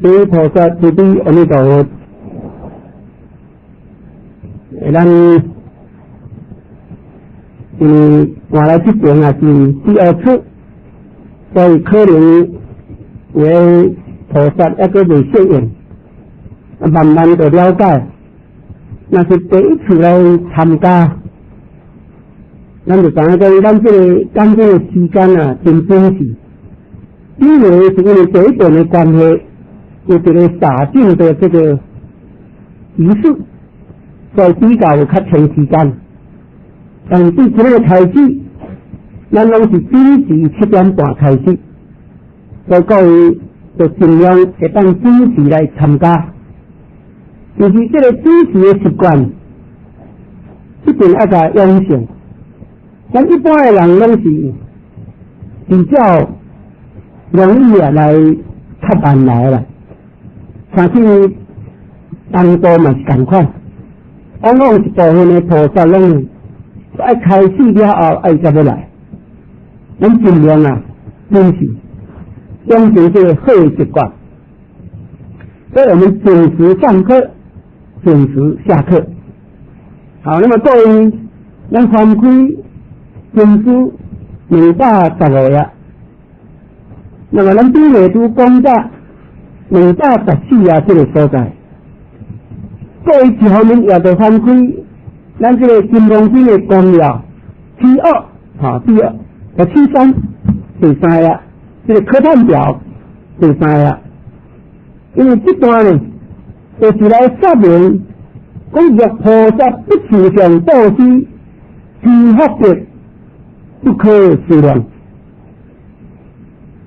诸菩萨慈悲阿弥陀佛。咱换来这边也是第二次，所以可能为菩萨一个未适应，慢慢的了解。那是第一次来参加，咱就知影讲，咱这个讲这个时间啊，真珍惜。因为是因为这一段的关系，有这个洒净的这个仪式，所以比较有较长时间。但是今日开始，咱拢是准时7点半开始，所以各位就尽量会当准时来参加。就是这个准时的习惯，一定要甲养成。咱一般的人拢是比较容易来较慢来啦，相信动作嘛是同款。往往一部分的菩萨拢爱开始了后爱才要来，咱尽量啊准时养成这个好的习惯。所以我们准时上课，准时下课。好，那么各位，咱翻开经书215页，那么咱边内都讲到214页这个所在，各位一方面也就翻开咱这个金刚经的纲要72，第二73第3页，这个课程表第3页。因为这段呢，就是来说明讲若菩萨不持常布施，其福德不可思量。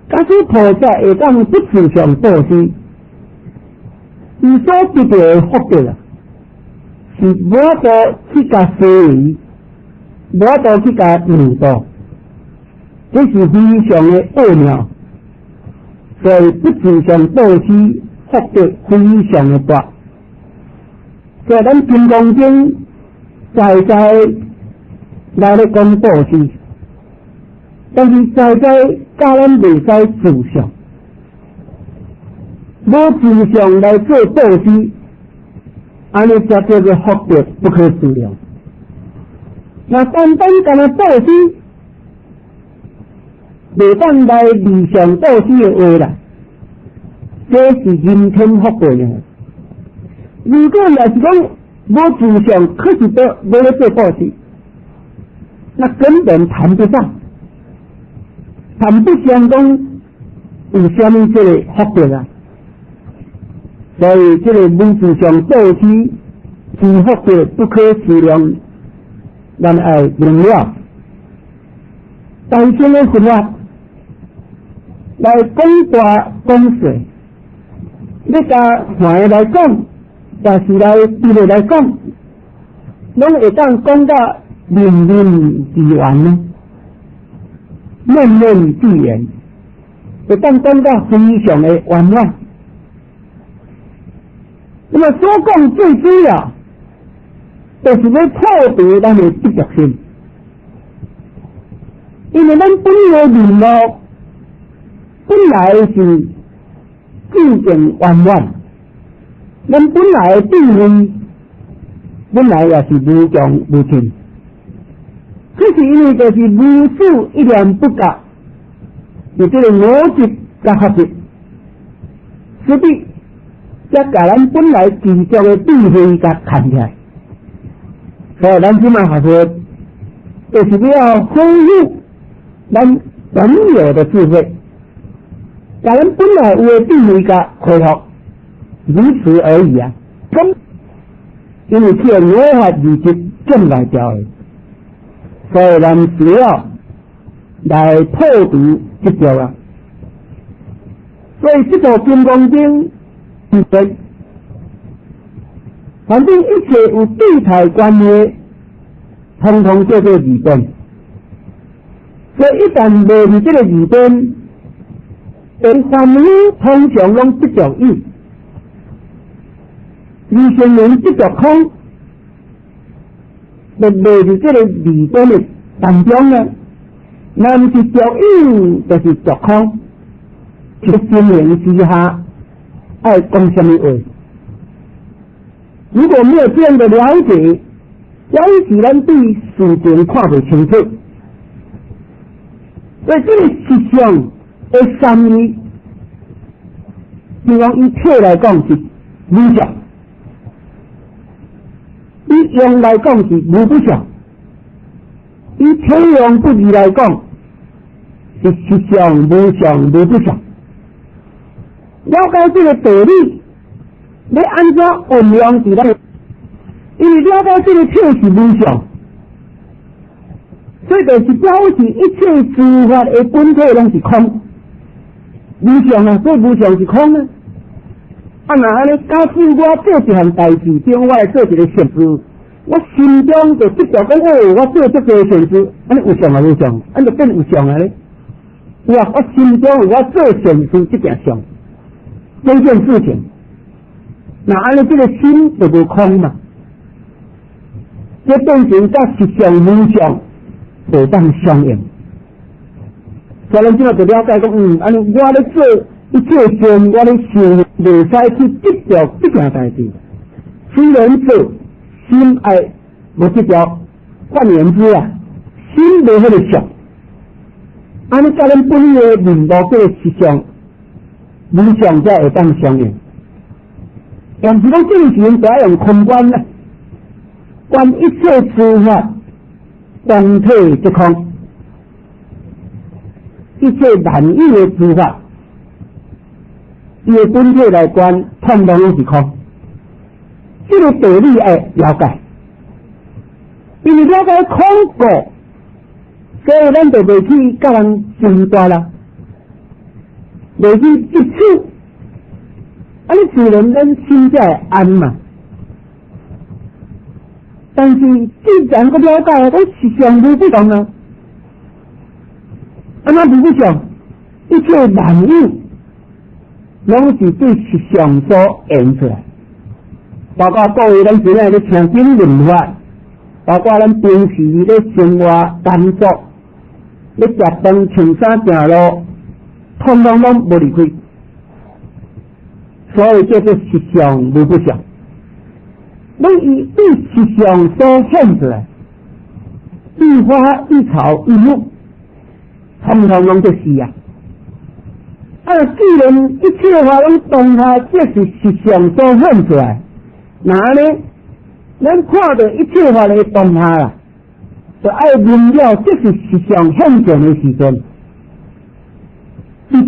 假使菩萨会当不持常布施，伊所得到的福德啊，是无法度去甲施予，无法度去甲误导，这是非常的奥妙。所以不持常布施，福德非常的大。所以咱金刚经在来咧讲布施，但是在教咱袂使自相，无自相来做布施，安尼才叫做福德不可思量。那单单干那布施，袂当来理想布施的话啦，这是人天福报呢。如果也是讲无自相，可是都无咧做布施，那根本谈不上，谈不上讲有啥物这个福德啊。所以这个无自相布施，其福德不可思量，咱爱明了。大乘的佛法来讲大讲小，你甲坏来讲，但是来对内来讲，拢会当讲到面面俱圆呢，面面俱圆，会当讲到非常的圆满。那么所讲最主要，就是要破除咱的执着心，因为咱本来面目本来是究竟圆满，咱本来的定位本来也是无穷无尽，可是因为就是无数一念不觉，就这个我执甲合执，所以才甲咱本来执着的智慧甲牵起来。所以咱即卖学说，就是要恢复咱本有的智慧，把咱本来有的智慧甲恢复，如此而已啊。咁，因为这我法二执种来掉的，所以咱需要来破除执着啊。所以这部金刚经对，反正一切有对态关系，通通叫做二边。所以一旦落入这个二边，对凡夫通常拢执着有，二乘人执着空，就落入这个二边的当中呢。那么是着有，就是着空，一乘人之下。爱讲什么话。如果没有这样的了解，有时咱对事情看不清楚。所以这个实相的三义，比方以体来讲是无相，以用来讲是无不相，以体用不义来讲是实相无相无不相。了解这个道理，要按照运用起来，因为了解这个体是无相，所以就是表示一切诸法的本体拢是空，无相啊，所以无相是空啊。啊，那安尼，假使我做一项代志，比如我来做一个善事，我心中就执着讲，我做这个善事，安尼有相啊无相，安就变有相啊咧。哇，我心中有我做善事这件相，这件事情，那安尼这个心就无空嘛，这变成甲实相无相无当相应。所以咱即马就了解讲，安尼我咧做一切善，我咧想袂使去执着这件代志。虽然做心爱无执着，换言之啊，心无迄个相，安尼甲咱本个面目这个实相无相才会当相应。但是讲正常就要用空观啦，观一切诸法本体即空，一切难遇的诸法，伊的本体来观，统统拢是空。这个道理要了解，因为了解空过，所以咱就袂去甲人争端啦，袂去一处，安尼自然咱心才会安嘛。但是既然个了解，咱实相无不相啊，安那无不相，一切万有拢是对实相所演出来。包括各位咱现在咧听经论法，包括咱平时咧生活工作，咧食饭穿衫行路，统统拢无离开。所以叫做实相无不相。拢以对实相所现出来，一花一草一木，统统拢就是啊。既然一切法拢当下，这是实相所现出来。那呢？咱看到一切法的当下啦，就爱明了这是实相现前的时阵，而且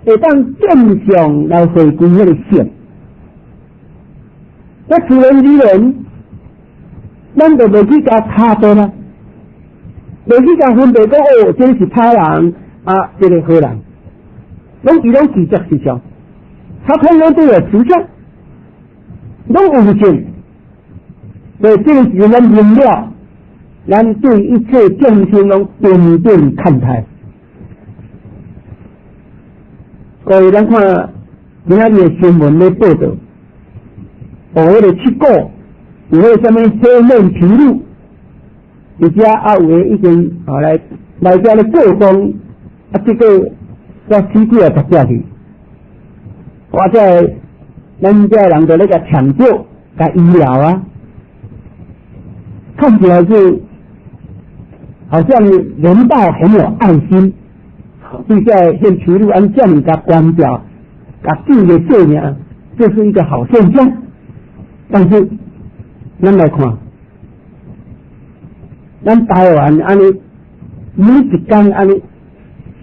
会当正常来回归迄个性。那自然而然，咱就袂去甲差别啦，袂去甲分别讲这是歹人啊，这个好人，拢伊拢直接实相，他通通都有实相。拢有性，所以这个时咱明了，咱对一切众生拢平等看待。各位，咱看今仔日的新闻咧报道，迄个七股有迄个什么黑面琵鹭，而且有诶已经来遮咧过冬，结果才死几啊十只去，或者咱这人就那个抢救、甲医疗啊，看起来是好像人道很有爱心，对在现皮路按这样甲关掉、甲救的性命，这是一个好现象。但是咱来看，咱台湾安尼每一天安尼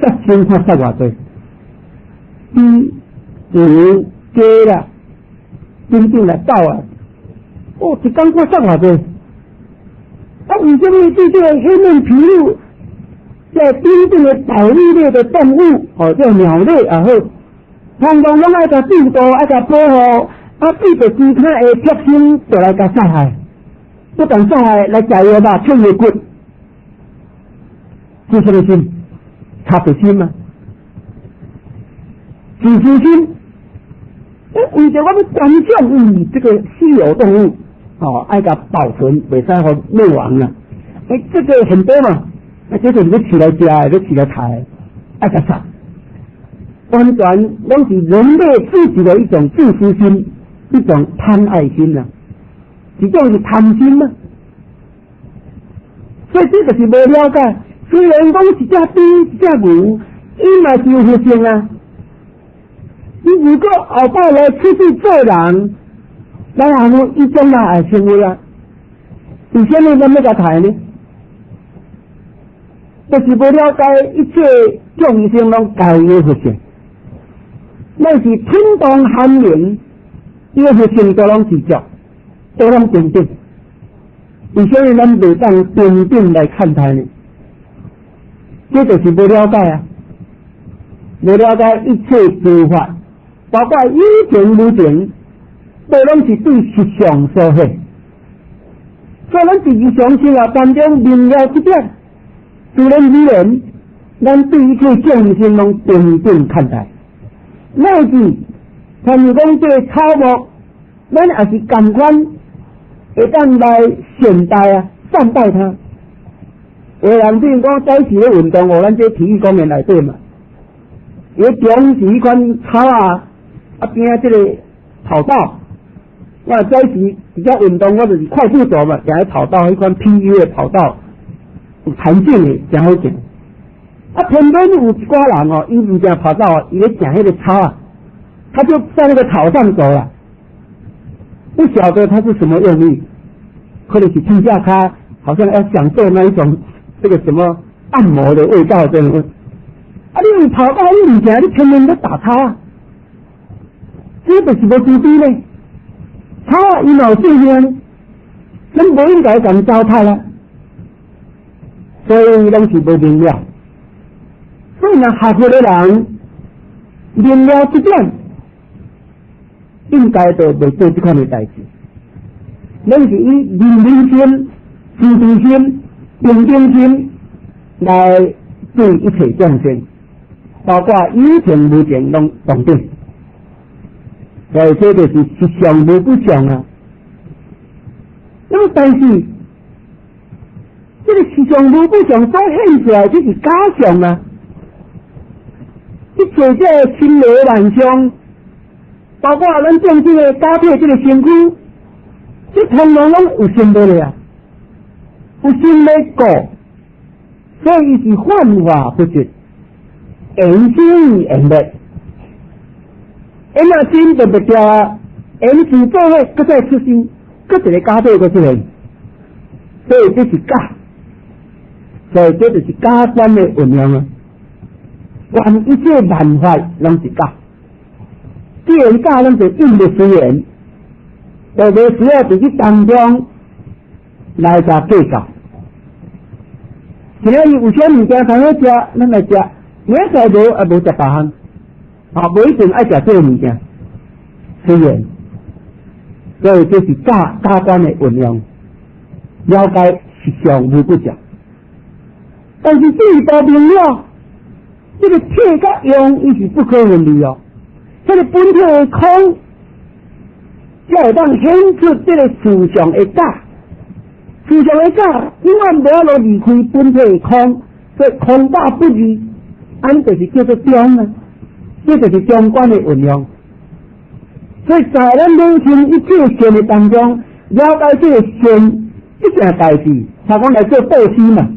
杀生看杀偌济，牛、鸡啦。真正来斗啊！一天看杀偌济，为什么对这个黑面琵鹭，在真正的哺乳类的动物，这鸟类也好，通通拢爱甲救助，爱甲保护，对着其他的畜生就来甲杀害，不但杀害来食药吧，抢药骨，这什么心？差别心吗？自私心。为着我们关注这个稀有动物，爱甲保存，袂使互灭亡了。这个很多嘛，这个你起来吃，你起来抬，爱甲杀。完全拢是人类自己的一种自私心，一种贪爱心啊，这种是贪心啊。所以这个是无了解。虽然讲一只猪一只牛，伊嘛是有佛性啊。你如果后摆来出去做人，咱下面伊将来会成为啊，为什么咱要甲抬呢？就是无了解一切众生拢该有佛性，那是天动寒明，伊个佛性都拢是足，都拢平等。为什么咱袂当平等来看待呢？这就是无了解啊，无了解一切诸法，包括有情无情，都拢是对实相所系。所以咱自己相信啊，当中明了这点，自然而然，咱对一切众生拢平等看待。乃至像如讲这草木，咱也是同款，会当来善待啊，善待它。有人比如讲早时咧运动，咱这体育公园内底嘛，伊中是迄款草啊，边仔这个跑道，我早时比较运动，我就是快步走嘛，行去跑道迄款 PU 的跑道，有弹性的，真好行。偏偏有一寡人哦，伊唔行跑道啊，伊咧行迄个草啊，他就在那个草上走了，不晓得他是什么用意，可能是踢下他，好像要享受那一种这个什么按摩的味道，这种。你跑道你唔行，你天天在打草啊，这就是无注意呢。草啊，伊有性命，咱无应该咁糟蹋啦，所以拢是无明了。所以呢，学佛的人明了这点，应该都袂做这款的代志。咱是以怜悯心、慈悲心、平等心来对一切众生，包括有情无情拢同等。所以这就是实相无不相啊。那么但是这个实相无不相所现出来，这是假相啊。一切这个亲热万象，包括咱正这个搭配这个身躯，这通通拢有心的了，有心的过，所以伊是幻化不实，缘生缘灭。缘啊心就袂掉啊，缘是做伙，搁再出生，搁一个加倍搁出来，所以这是假，所以这就是假观的运用啊。凡一切万法拢是假，既然假，咱就应着随缘，就无需要自己当中来甲计较。今仔日有啥物件通好食，咱来食；明仔载无也无食别项，无一定爱食这个物件，随缘。所以这是假观的运用，了解实相无不讲。但是这一道明了。这个铁甲用伊是不可分离哦，这个本体的空，才会当显出这个思想的假，思想的假永远无法离开本体的空，所以空假不离，安就是叫做中啊，这就是中观的运用。所以在咱人生一切善的当中，了解这个善这件代志，才讲来做布施嘛，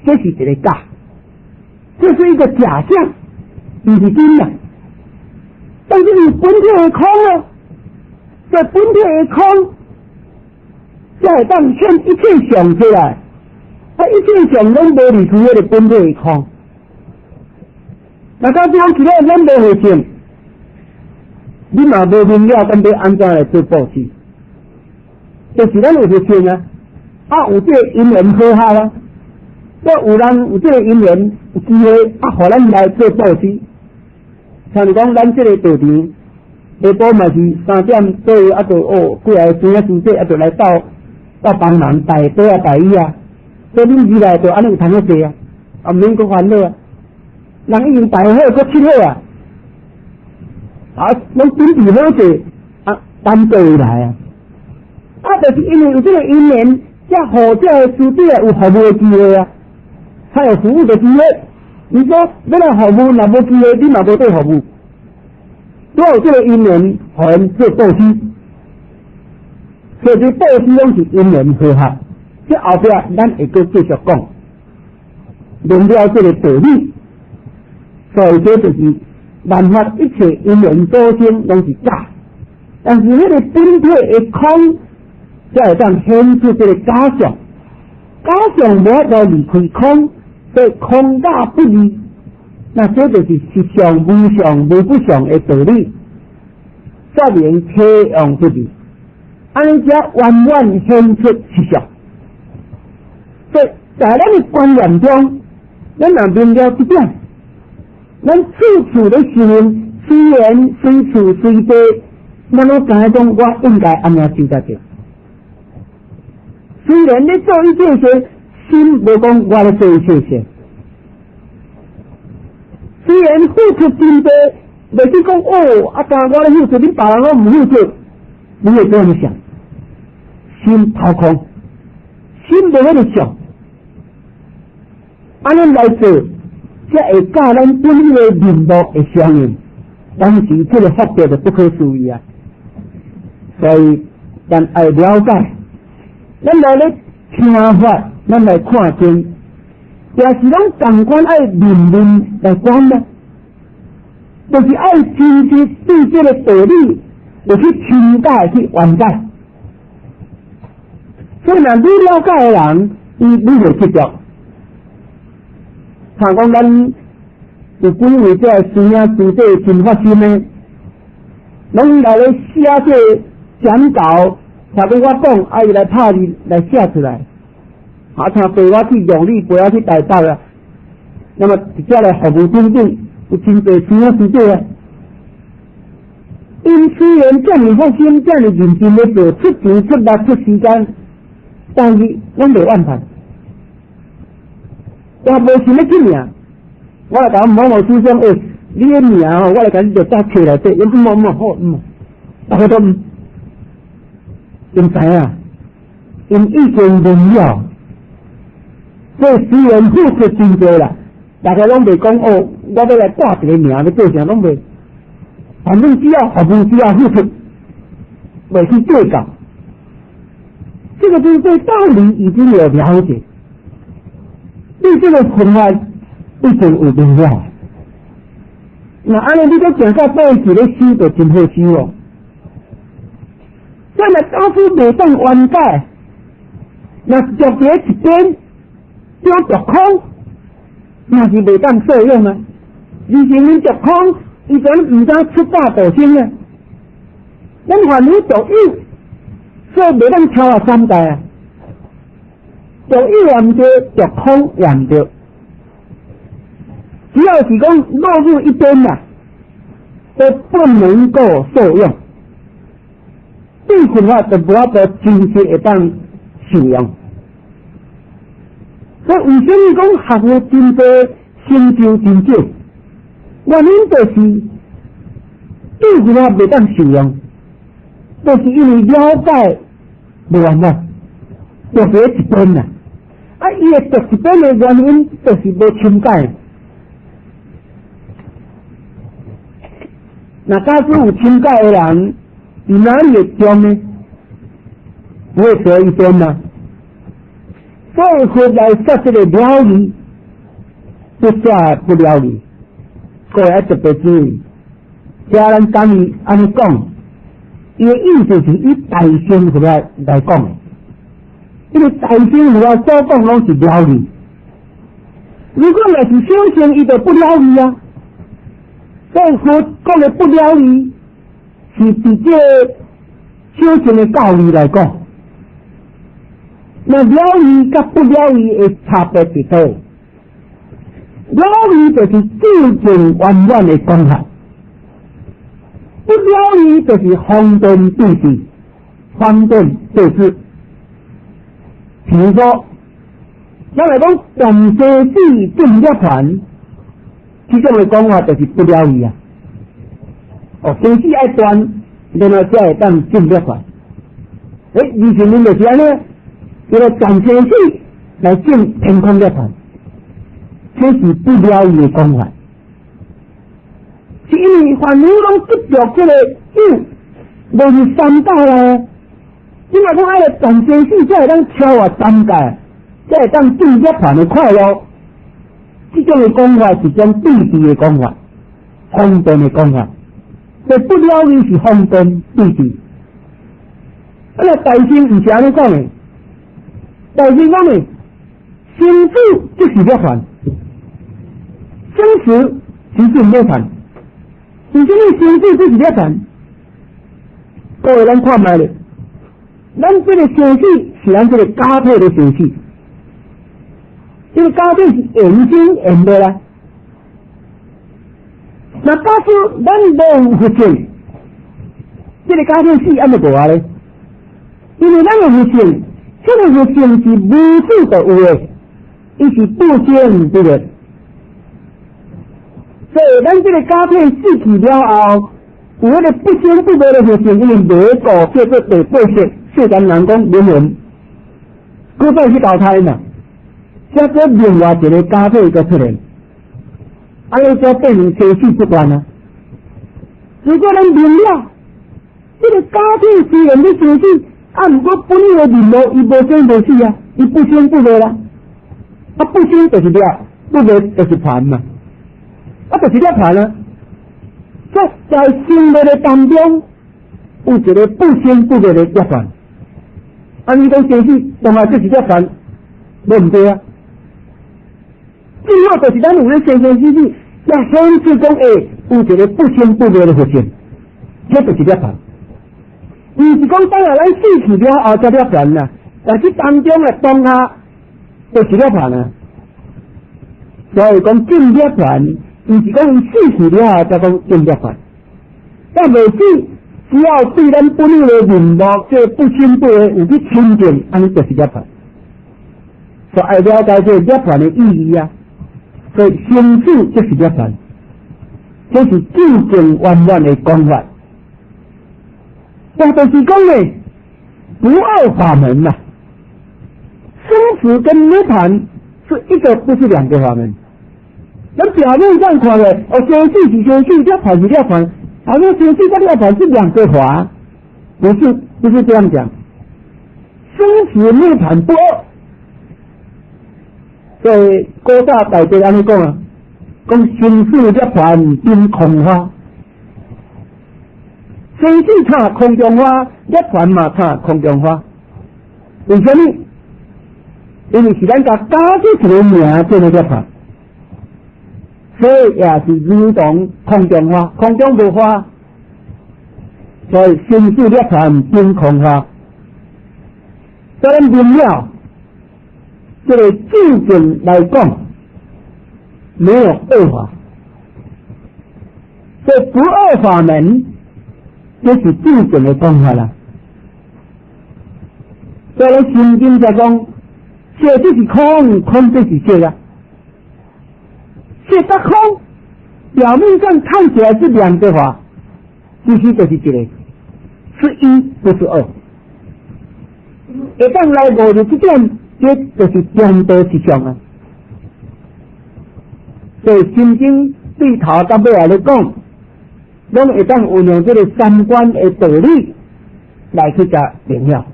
这是一个假。这是一个假象，不是真的。但是你本体的空啊，在本体的空，才会当现一切相出来，一切相拢无离开迄个本体的空。那假如讲其他咱无会信，你嘛无明了，咱要安怎来做布施？就是咱有会信啊，有这个因缘好下啊。有人有这个因缘，有机会互咱来做布施。像是讲，咱这个道场下晡嘛是3点左右，过来孙啊师姐就来到帮忙带杯啊带椅啊，所以恁未来就安尼有通好坐啊，毋免阁烦恼啊。人已经带好，阁七好拢准备好坐等座位来啊。就是因为有这个因缘，才互这个师姐有服务的机会啊。才有服务的机会，你说要来服务，若无机会，你嘛无对服务。所有这个因缘，互人做布施，所以这布施拢是因缘和合。这后壁咱会搁继续讲，论了这个道理。所以这就是万法一切因缘所生拢是假，但是那个本体的空，才会当显出这个假象。假象无法度离开空，所以空假不离。那这就是实相、无相、无不相的道理，说明体用不离，安尼才完全显出实相。所以在咱的观念中，咱若明了这点，咱处处的行，虽然随处随地，咱都感觉讲我应该安怎修才对。虽然你做一切事，心无讲我咧做一切事。虽然付出真多，袂去讲哦，但我咧付出，你别人拢唔付出，你会这样想，心掏空，心无迄个想，安尼来做，才会教咱本来的面目会相应。当时这个发表就不可思议啊！所以咱爱了解，咱来咧听法，咱来看经。也是拢同款爱面面来讲呢，就是爱真实对这个道理，就去听解去缓解。所以若你了解的人，你会执着。像讲咱有几位这师兄师弟真发心呢，拢来咧写这讲稿，才跟我讲，啊伊来拍字来写出来。像陪我去用力，陪我去带到啊。那么直接来服务中正，有真侪师兄师弟啊。因虽然这么发心，这么认真的做，出钱出力出时间，但是拢袂完成，也无想要去名。我来甲某某师兄，你的名哦，我来甲你就搭起来对，因某某好，大家都因知啊，因已经明了。所以虽然付出真多啦，大家拢袂讲哦，我要来挂一个名要做啥拢袂，反正只要服务，只要付出，袂去计较。这个就是对道理已经有了解，对这个存法已经有明了。那安尼你都讲到到时咧修就真好修哦。所以若到处袂当完解，若着伫一边。叫着空，那是袂当作用啊！而且你着空，伊就唔知出大道心啊！咱凡你着有，所以袂当超啊三界啊！着有也唔对，着空也唔对，只要是讲落入一边啦，都不能够受用。对佛法就无法度真实会当受用。所以为什么讲学佛真多，成就真少？原因就是对佛法袂当受用，就是因为了解无完啦，就是一边啦。伊会着一边的原因，就是无深解。那假使有深解的人，伫哪里会中呢？不会得一边啦。所以佛来说这个了理，不说不了理，各位要特别注意。家人讲伊安尼讲，伊的意思是以大乘佛来讲的，因为大乘佛所讲拢是了理。如果若是小乘，伊就不了理啊。所以佛讲的不了理，是直接小乘的教理来讲。那了理甲不了理的差别伫倒？了理就是究竟圆满的讲法，不了理就是方便对治，方便对治。比如说，咱来讲动车子进涅盘，这种的讲法就是不了理啊。生死爱断，然后才会当进涅盘。而前面就是安尼。为了转生死来进天空涅盘，这是不了义的讲法，是因为凡夫拢执着这个有，无是三界啦。因为讲爱来转生死，才会当超越三界，才会当进涅槃的快乐。这种的讲法是种对治的讲法，方便的讲法。所以不了义是方便对治。啊，那大乘唔是安尼讲的，大乘讲的，生死就是涅槃，生死就是涅槃。为什么生死就是涅槃？各位咱看卖咧。咱这个生死是咱这个家体的生死，这个家体是缘生缘灭啦。那假使咱无佛性，这个家体死安尼无啊咧？因为咱有佛性，这个佛性是无处都有的，伊是不生不灭。所以咱这个家体死去了后，有迄个不生不灭的佛性，因为灭度叫做第八识。世间人讲灵魂，搁再去投胎嘛，才做另外一个家体个出现，安尼才变成生死不断啊。如果咱明了，这个家体虽然在生死，啊，不过本来的面目伊无生无死啊，伊不生不灭啦，啊，不生就是了，不灭就是盘嘛，啊，就是了盘啊。所以在生灭的当中，有一个不生不灭的涅槃。按你讲生死，当然就是涅槃，无毋对啊。最好就是咱有咧生生死死，要显示讲有一个不生不灭的佛性，这就是涅槃。毋是讲当然咱死去了后才涅槃啦，但是当中的当下就是涅槃啊。所以讲进涅槃，毋是讲伊死去了后才讲进涅槃，但未死。只要对咱本来的面目这不清不灭有去亲近，安尼就是涅槃。所以爱了解这涅槃的意义啊。所以生死就是涅槃，这是真正圆满的讲法。但就是讲呢，不二法门呐、生死跟涅槃是一个，不是两个法门。咱表面上看的，生死是生死，涅槃是涅槃。好像生死跟涅槃是两个法，不是这样讲。生死涅槃不二，所以古早大家安尼讲啊，讲生死涅槃真空花，生死差空中花，涅槃嘛差空中花。为什么？因为是咱甲加起一个名叫做涅槃。所以也是如同空中花，空中无花，所以生死涅槃真空花。当然明了，这个真正来讲，没有二法，所以不二法门，这是真正的讲法啦。所以心经在讲，色就是空，空就是色啊。色跟空表面上看起来是两个法，其实就是一个，是一不是二。一旦来无就这点，这就是颠倒之相啊。所以心经对头到尾来讲，拢会当运用这个三观的道理来去甲明了。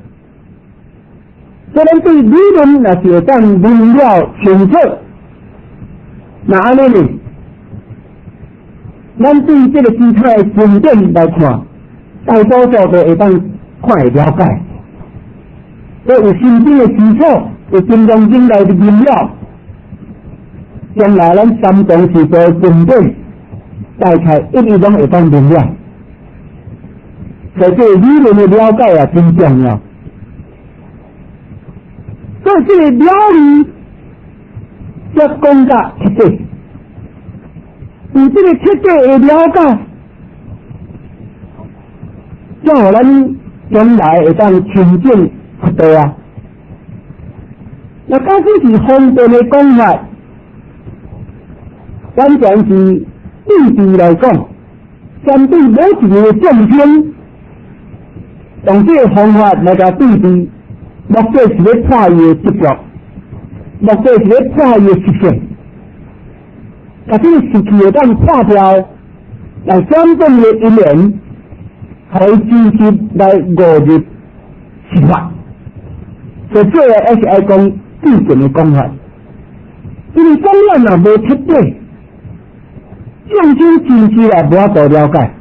所以咱对理论也是会当明了清楚。那安尼呢？咱对这个其他的经典来看，大多数都会当看会了解。所以有心经的基础，有金刚经来的明了，将来咱三藏四部经典，大概一律拢会当明了。所以这个理论的了解也真重要。所以这个了理。要讲甲彻底，有这个彻底的了解，才互咱将来会当亲近佛道啊。那假使是方便的讲法，完全是对治来讲，针对某一个众生，用这个方法来甲对治，目的是要破伊的执着。目的是要破伊的习性，把这个时期的当破掉，来转动的一年，可以继续来5日生活。所以这个还是爱讲最近的讲法，因为讲了也无彻底，众生真实也无法度了解。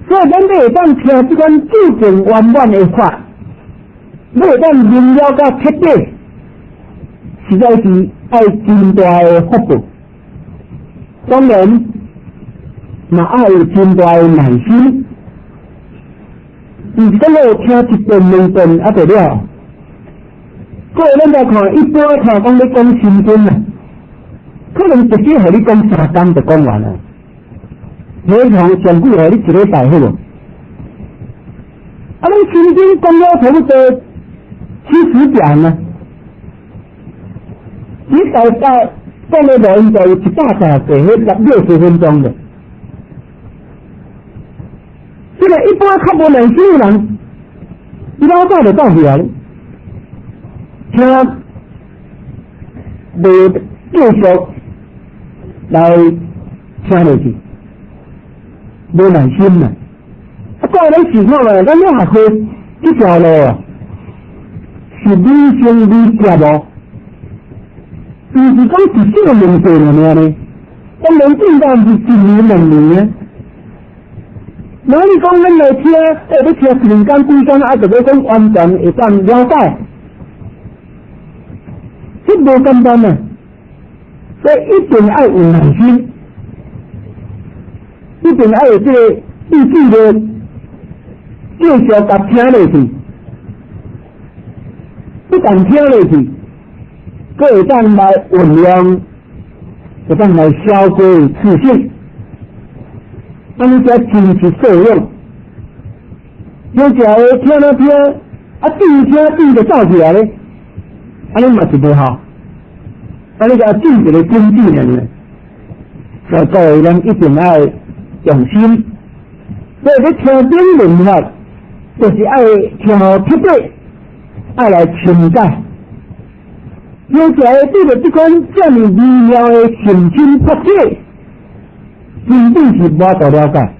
所以咱要会当听这款究竟圆满的法，要会当明了到彻底，实在是爱真大的福报。当然，也爱有真大的耐心。毋是讲我听一遍2遍啊就了。各位咱来看，一般听讲咧讲心经啊，可能直接互你讲3天就讲完了。平常上句互你1礼拜好无？啊，你心经讲了差不多70遍啊，你大概讲的内容就有140个，60分钟的。这个一般较无耐心的人，伊老早就到去啊，听袂继续来听落去，无耐心嘛。啊，到咱时候啊，咱要学会这条路啊，是理性理解无，不是讲是这个问题了呢？当然，应当是1年2年啊。哪里讲咱来听，要听1天2天啊，就要讲完全会当了解，这无简单啊！所以一定要有耐心，一定要有这个意志的继续甲听落去，不但听落去，佫会当来运用，会当来消化自信。安尼才真是受用。有时候听了听，啊，听就走起来咧，安尼嘛是不好。安尼个进一个经济人咧，所以各位人一定要用心。所以咧听经论法，就是爱听彻底，爱来清解。有时候对着这款这么微妙的心心法界，真正是无法度了解。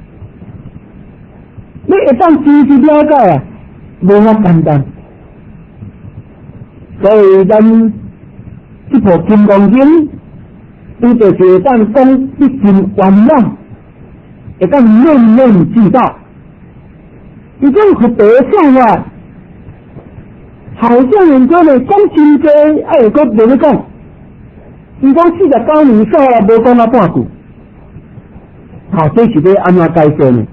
你会当真实了解啊，无法简单。所以咱这部《金刚经》，伊就是会当讲得真圆满，会当面面俱到。伊种佛陀说法，好像人家咧讲真多，还有个无咧讲。伊讲49年说了，无讲到半句。好，这是要安怎解说呢？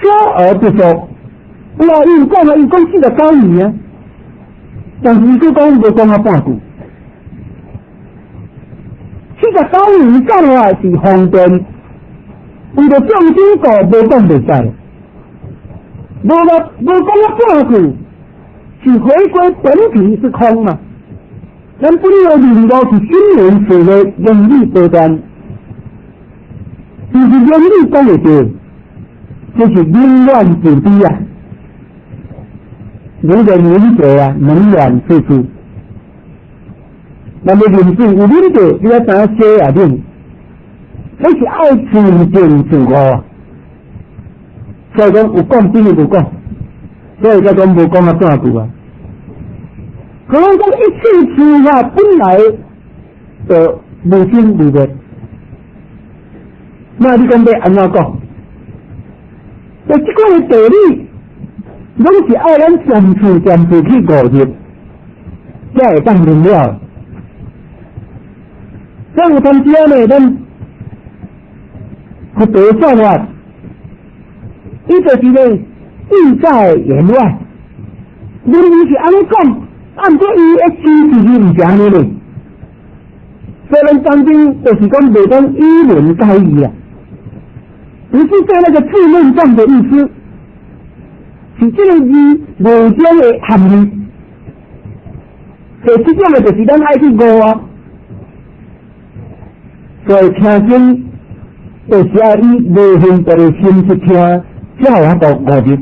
说而不说，伊讲啊，伊讲49年啊，但是伊佫讲无讲到半句。49年讲话是方便，为了众生道无讲袂使，无讲到半句，是回归本体是空嘛。咱本来领导是新人事的原理不断。就是原理讲的对，就是冷暖自知啊，人的凝结啊，冷暖自知。那么冷水有冷过，你要知影水也冷，那是爱自净自我啊。所以讲有讲等于无讲，所以才讲无讲到半句啊。可能讲一切事法本来就无生无灭。那你讲要安怎讲？就这个道理，拢是爱咱坚持去5日，才会当明了。像有当时呢，咱佛陀说法，伊就是呢意在言外，明明是安尼讲，按照伊的支持伊毋是安尼嘞。所以咱当今就是讲袂当以文解义啊。不是在那个字面上的意思，是这个字无中的含义。所以这种的就是咱爱去悟啊。所以听经就是要以无限的心去听，才有法度5日。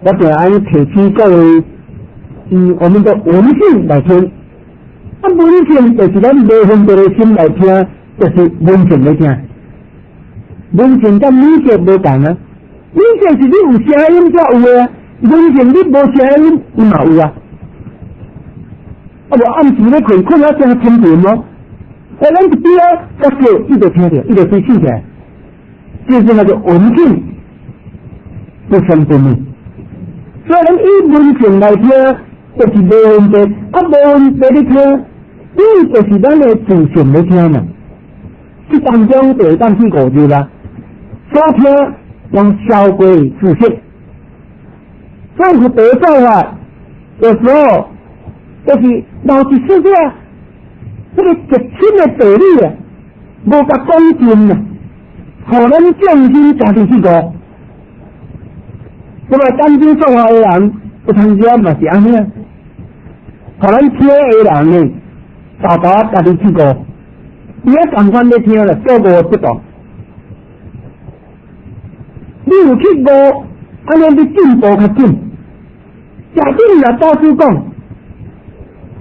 我就安提起各位以我们的文性来听，啊，文性就是咱无分别的心来听，就是文性来听。文性甲理性无同啊，理性是你有声音才有的啊，文性你无声音，你嘛有啊。啊，无暗时咧困困啊，真清甜哦。咱一边啊，甲叫，伊就听着，伊就睡醒起来，就是那个文性不相分的。所以咱以文性来听，就是无问题，啊无问题咧听，伊就是咱的自性咧听嘛。这当中就会当去误入啦。所听用消过自性，所以是得手啊。有时候就是老一世界，这个极轻的道理啊，无甲讲尽啊，互咱重心家己去过。那么当今说话的人，有通时嘛是安尼啊，互咱听的人呢，大家家己去过，伊也同款咧听了，做无不动。你有去过，安尼你进步较紧。假定若大师讲，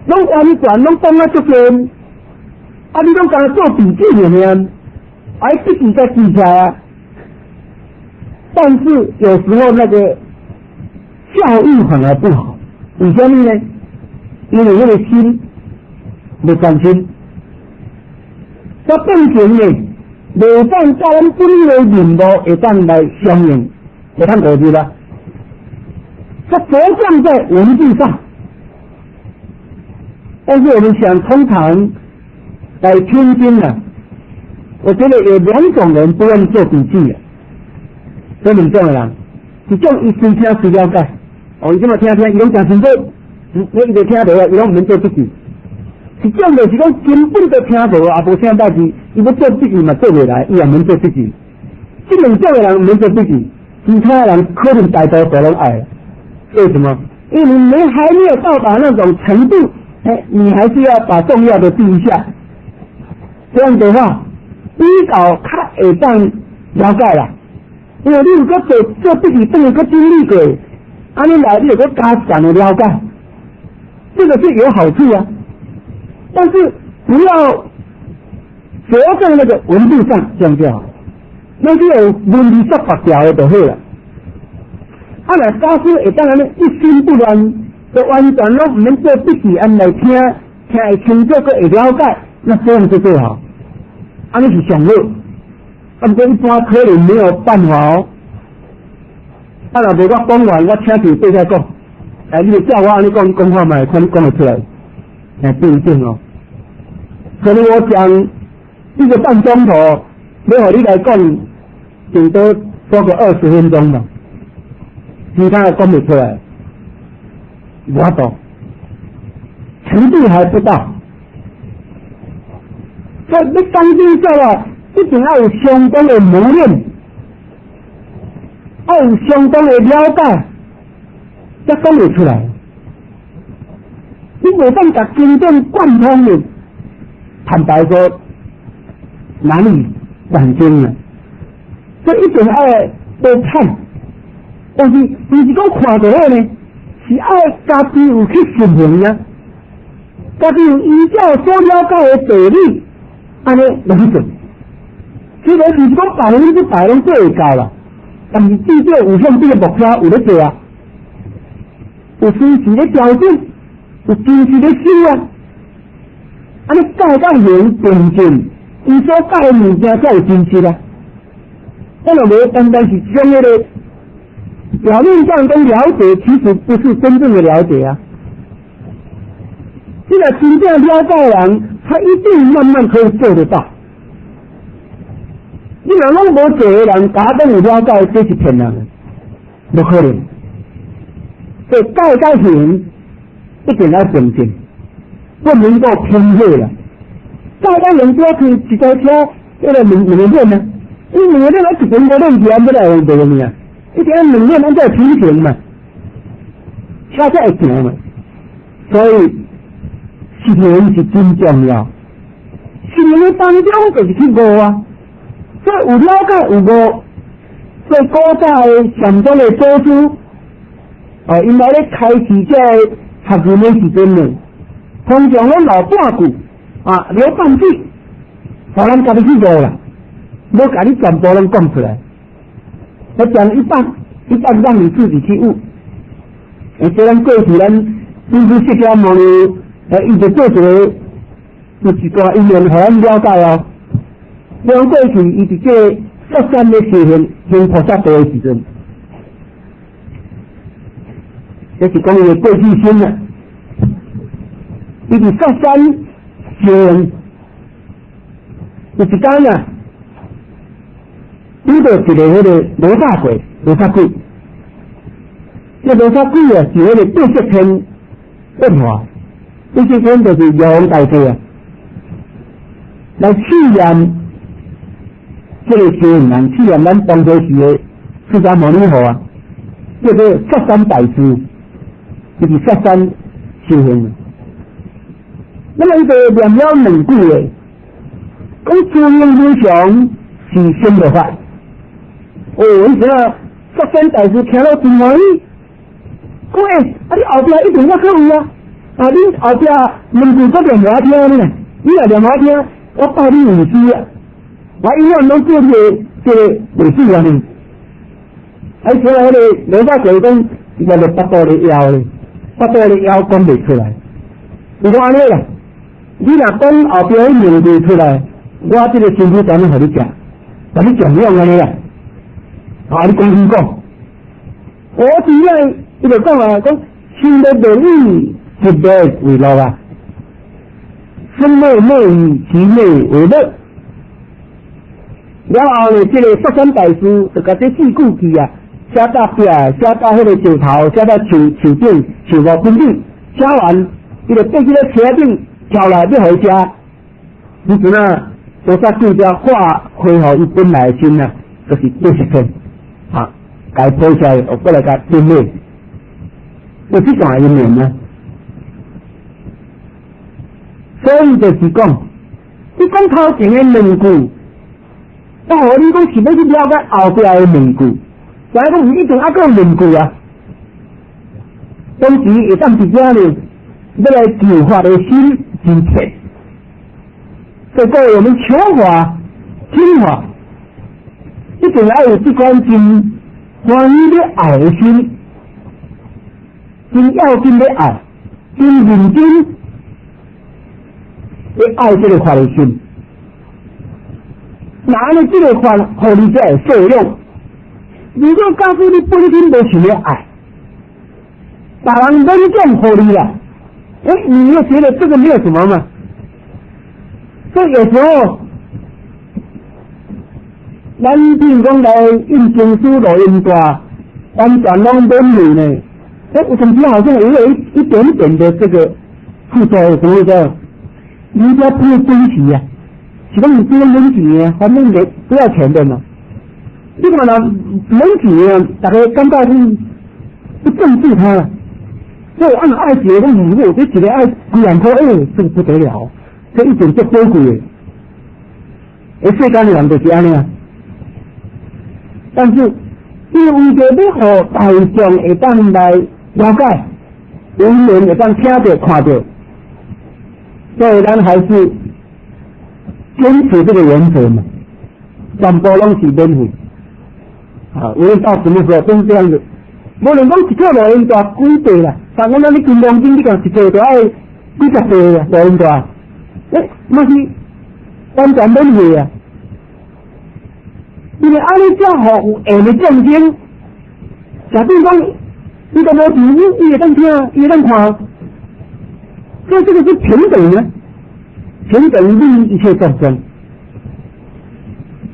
拢完全拢讲啊足多，啊你拢干做笔记尔尔，啊笔记再记起来啊。但是有时候那个效益反而不好，为什么呢？因为那个心没专心，这变成呢，无当甲咱本来任务会当来相应，会当误入啦。它着重在文字上，但是我们想通常来听经呢，我觉得有两种人不愿意做笔记的。这两种的人，一种伊随听随了解，伊这么听，伊拢诚清楚，伊就听到啊，伊拢唔免做笔记。一种就是讲根本都听到啊，无啥代志，伊要做笔记嘛做袂来，伊也免做笔记。这两种的人唔免做笔记，其他的人可能大多数拢爱。为什么？因为你还没有到达那种程度，你还是要把重要的记一下。这样的话，比较较会当了解啦。因为你如果做笔记，等于个经历过，安尼来你有个加强的了解，这个是有好处啊。但是不要着重那个文字上，这样就好。那就有文字说法条的就好了。啊，若假使会当安尼一心不乱，就完全拢唔免做笔记，安来听会清楚，佮会了解，那这样就最好。安尼是上好。啊，不过一般可能没有办法哦。啊，若无我讲完，我请就对再讲。你就叫我安尼讲，你讲话嘛，看你讲得出来。不一定哦。可能我讲一个半钟头，要和你来讲，顶多说个20分钟吧。其他的讲不出来，我懂，程度还不到。所以你当今说啊，一定要有相当的磨练，要有相当的了解，才讲得出来。你无当把真正贯通的，坦白说，难以讲经了。所以一定要多看。但是不是讲看就好呢？是爱家己有去实行啊，家己有依照所了解的道理，安尼来去做。虽然不是讲100%拢做会到啦，但是至少有向这个目标有咧做啊，有随时咧调整，有坚持咧修啊。安尼教到人平静，伊所教的物件才有真实啊。咱就无单单是将迄个。表面上都了解，其实不是真正的了解啊。这个真正了解人，他一定慢慢可以做得到。你若拢无做的人，假等有了解，这是骗人的，不可能。所以教人一定要平静，不能够偏废了。教人不要去一台车，那个两个练呢？你两个练，我一个人无练起来，不来用这个呢？一定要两练，咱才会平衡嘛，车才会行嘛。所以实行是真重要。实行的当中就是去悟啊，所以有了解有悟。所以古早的上中的祖师，因来咧开始这学院的时阵呢，通常拢留半句啊，留半句，互咱家己去做啦，无甲你全部拢讲出来，我讲一半让你自己去悟。虽然过去咱因此释迦牟尼伊就做一个有一段因缘，互咱了解哦。像过去伊伫这雪山咧修行菩萨道的时阵，这是讲伊的过去心啊。伊伫雪山修行，有一天啊，遇到一个迄个罗刹鬼，这罗刹鬼啊是迄个对色天变化，对色天就是玉皇大帝啊，来试验这个修行人，试验咱当初时的释迦牟尼佛啊，叫做雪山大师，就是雪山修行的。那么伊就念了两句的，讲诸因如常是生的法。哦，伊说啊，雪山大师听了真欢喜。讲你后壁一定要较有啊！你后壁两句搁念我听呢，你若念我听，我拜你为师啊！我永远拢做你这个为师啊呢。所以迄个罗刹鬼讲，伊就巴肚咧枵咧，巴肚咧枵讲袂出来。如果安尼啦，你若讲后壁迄两句出来，我这个身体怎样互你食？互你重用安尼啦。你讲清讲，我只要。伊就讲啊，讲心的美意，直白为乐啊，身内内以其内为乐。然后呢，这个雪山大师就把这四句句啊，写到壁，写到迄个石头，写到树顶、树木边顶，写完，伊就爬去咧车顶跳来要回家。时阵啊，罗刹鬼才恢复伊本来的心啊，就是对色天啊，该抛下来，过来甲点灭。有这种因缘呢，所以就是讲，你讲头前的两句，我和你讲是要去了解后壁的两句，但是讲唔一定还讲两句啊。当时会当伫遮呢，要来净化的心真切，所以各位我们求法、听法，一定要有这款真欢喜的爱的心。真要紧的爱，真认真的爱这个法的心。那呢，这个法互你才会受用。如果假使你本身无想要爱，别人勉强互你啦，你又觉得这个没有什么嘛？所以有时候，咱比如讲来印经书、录音带，完全拢免费呢。我总觉得好像也有一点点的这个副作用，什么叫人家不会珍惜啊？是讲你不用人钱啊，反正也不要钱的嘛。你看呢，人钱啊，大家感觉是不重视他，所以按爱姐的礼物，这几个爱2块，这个不得了，这一点就宝贵的。世间的人就是安尼啊，但是因为着要互大众会当来了解，人人会当听到看到，所以咱还是坚持这个原则嘛，全部拢是免费啊！无论到什么时候都是这样子。无论讲一套录音带几倍啦，但讲咱你金刚经你讲一套就爱几十倍啊录音带，那是完全免费啊！因为安尼才互有缘的象征。假定讲，你都无钱，伊会当听，伊会当看，所以这个是平等的，平等利益一切众生。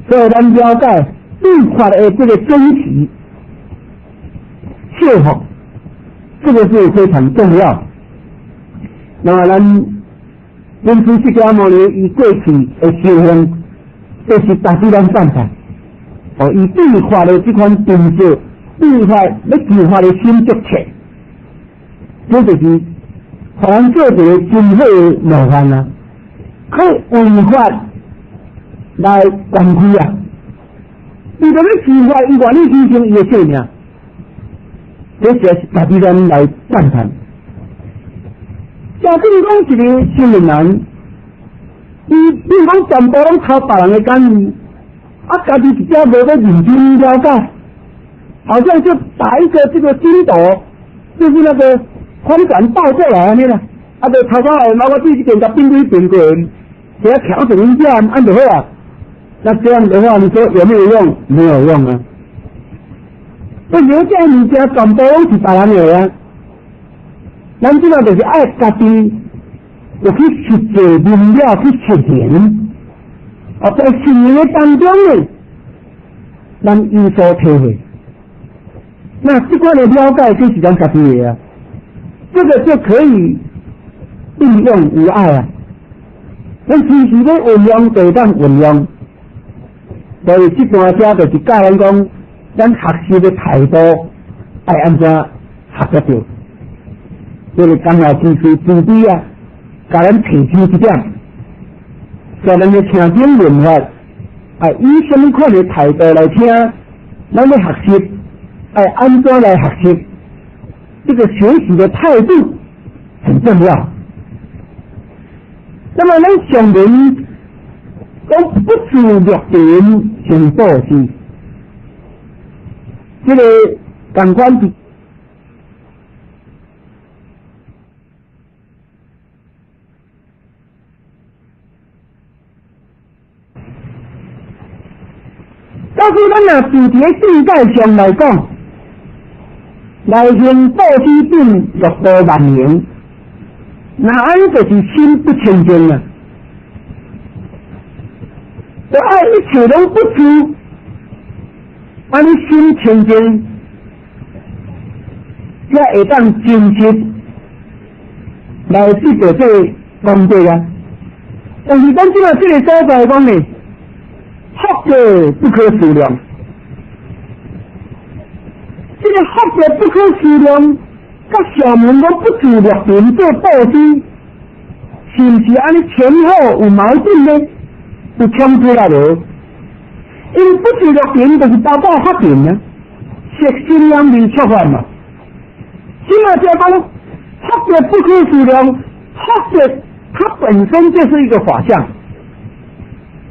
所以咱了解律法的这个珍惜、效法，这个是非常重要。那么咱因此释迦牟尼以过去的修行，都是大自然赞叹。以律法的这款珍惜。律法要净化的心足切，这就是互咱做一个真好的模范啊！可以违法来关开啊！伊就要违法，伊愿意牺牲伊的性命，这是大自然来赞叹。假定讲一个新人，你讲全部拢靠别人的干预，家己一点无要认真了解，好像就打一个这个筋斗，就是那个宽杆倒过来安尼啦，就头头来拿个第一点甲冰冰冰过，给他调整一下，按就好啊。那这样的话，你说有没有用？没有用啊。这有这物件全部拢是别人的啊，咱即个就是爱家己，就去实际明了去实现。在生活当中呢，咱有所体会。那这块的了解就是咱家己的啊，这个就可以应用无碍啊。咱时时咧运用就当运用，所以这段遮就是教咱讲，咱学习的态度爱安怎学得到。就是刚好就是自己啊，甲咱提醒一点，叫咱的听经论法，以什么款的态度来听，咱的学习，安怎来学习，这个学习的态度很重要。那么咱上人讲不自律点行道事，这个感官是。但是咱若自伫世界上来讲，来行道之定六道万年，那安就是心不清净啊！就爱一切拢不知，安尼心清净，才会当真实来去做这个工作啊。但是咱即个这个所在讲呢，福德不可思量，这个福德不可思量，甲小门都不自律点做道事，是不是安尼前后有矛盾呢？有冲突啦无？因为不自律点就是包括发展啊，色心两面出发嘛。起码就讲福德不可思量，福德它本身就是一个法相。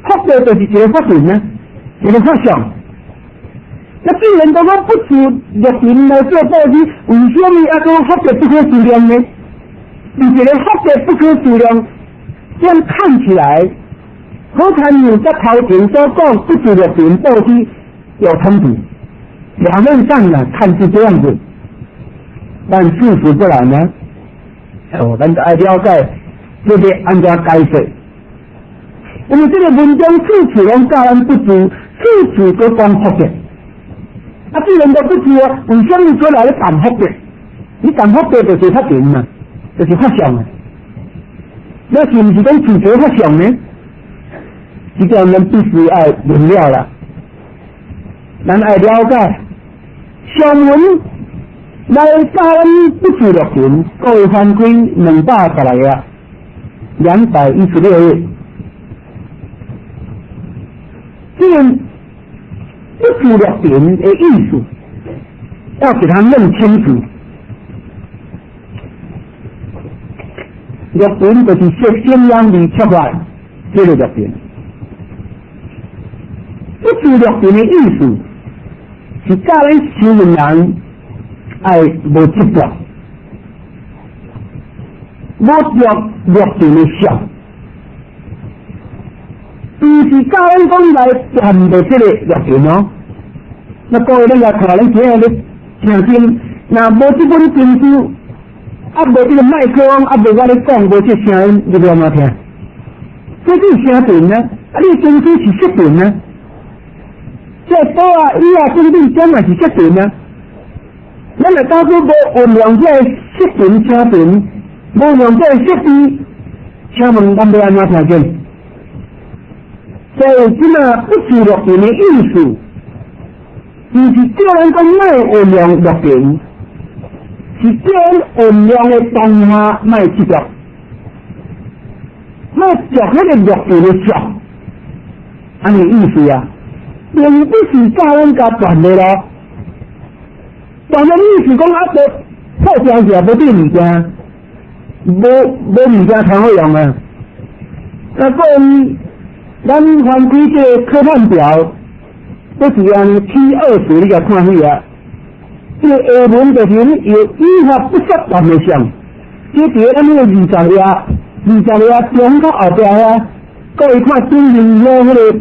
福德就是一个法权呢，一个法相。那既然讲不自律点来做道事，为什么讲福德不可思量呢？你觉得福德不可思量，这样看起来和他们在头前所讲不自律点道事有冲突。表面上呢看是这样子，但事实不然呢。咱就爱了解这个按照解释。因为这个文章处处拢教咱不知，处处都讲福德。既然都不知啊，为什么说来讲福德？你讲福德就是法典嘛，就是法相啊。那是不是讲自觉法相呢？这个我们必须要明了了。咱爱了解上文来教咱不知律典，各位犯规212个216页。这个不自律典的意思，要给他弄清楚。律典就是色心两面出发，这个律典。不自律典的意思是教咱修行人爱无执着，无着律典的相。就是教咱讲来谈的这个律典哦。那各位咱来看，咱今日咧听经，那无这本经书，无这个麦克风，无我咧讲，无这声音，你要怎听？这是啥典呢？你经书是色典呢？这刀啊、椅啊、等等，这嘛是色典呢？咱来当初无运用这色典声典，无用这色典，请问咱要安怎听经？所以，即嘛不自律典的意思，就是叫咱讲卖运用律典，是叫咱运用的当下卖执着，卖着那个律典的相，安尼意思啊，并不是教咱家传的咯。传的意思讲无好听是无对物件，无物件通好用啊。那个咱翻开这科判表，就是按T20你甲看去啊。这个下文就是有依法不适当的项，这伫咱那个20页中到后壁啊，各位看今年的那个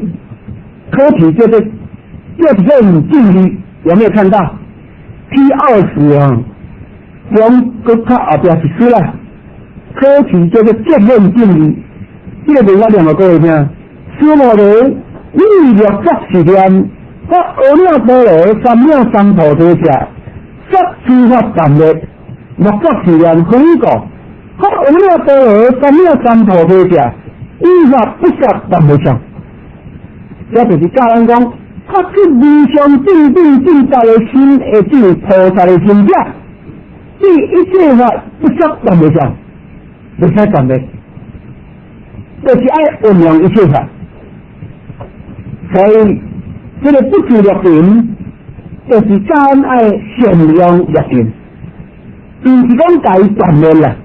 课题就是任定律，有没有看到？T20啊，中搁较后壁是出来，课题就是责任定律，这个我念给各位听。苏某人利略作实验，我阿耨多罗三藐三菩提者。作诸法断灭，莫作实验非过。我阿耨多罗三藐三菩提者，依法不实断灭相。这就是教咱讲，发出理想正定正道的心，会进菩萨的心者，对一切法不实断灭相，不使断灭，就是爱运用一切法。所以，这个不自律定。就是教咱爱善良热情，不是讲家己断灭啦。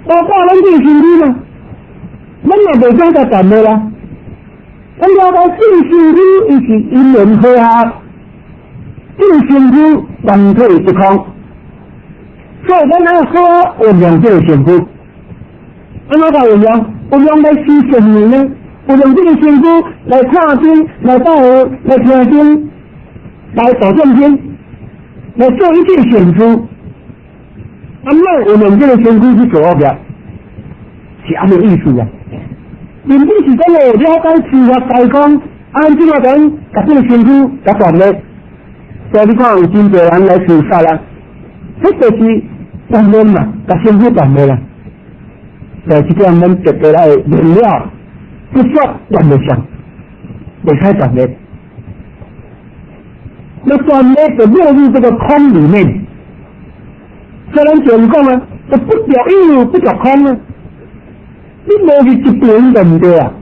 包括咱这个身体嘛，咱也袂讲甲断灭啦。咱了解这个身体，伊是因缘和合，这个身体万体一空，所以咱要好运用这个身体。安怎个运用？运用来施善念呢？运用这个身体来看经、来道学、来听经、来导正经、来做一切善事。安怎运用这个身体去做的？是安尼意思啊。并不是讲了解司法解讲，按怎么讲，把这个身体甲断灭。所以你看有真多人来自杀啦，这就是断灭嘛，把身体断灭啦。所以这个咱绝对来明了。不说断灭相，离开断灭，那断灭就落入这个空里面。虽然讲讲啊，这不着有不着空啊，你无是一边对不对啊？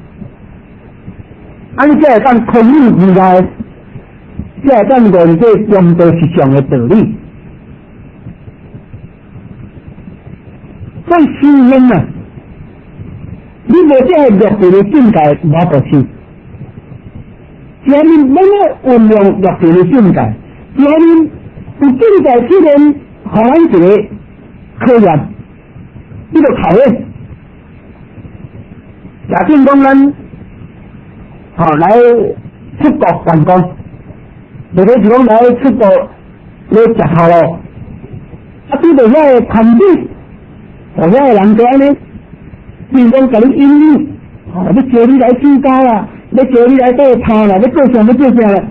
安这讲空有以外，这讲论这相对实相的道理。所以修行啊。你无这个乐定的境界，无得修。既然你没有运用乐定的境界，既然你有境界，虽然互咱一个考验，这个考验，假定讲咱来出国办公，或者是讲来出国来食头路，对着遐个环境，和遐个人就安尼。比如讲，甲你引诱，要叫你来参加啦，要叫你来做他啦，要做啥要做啥啦，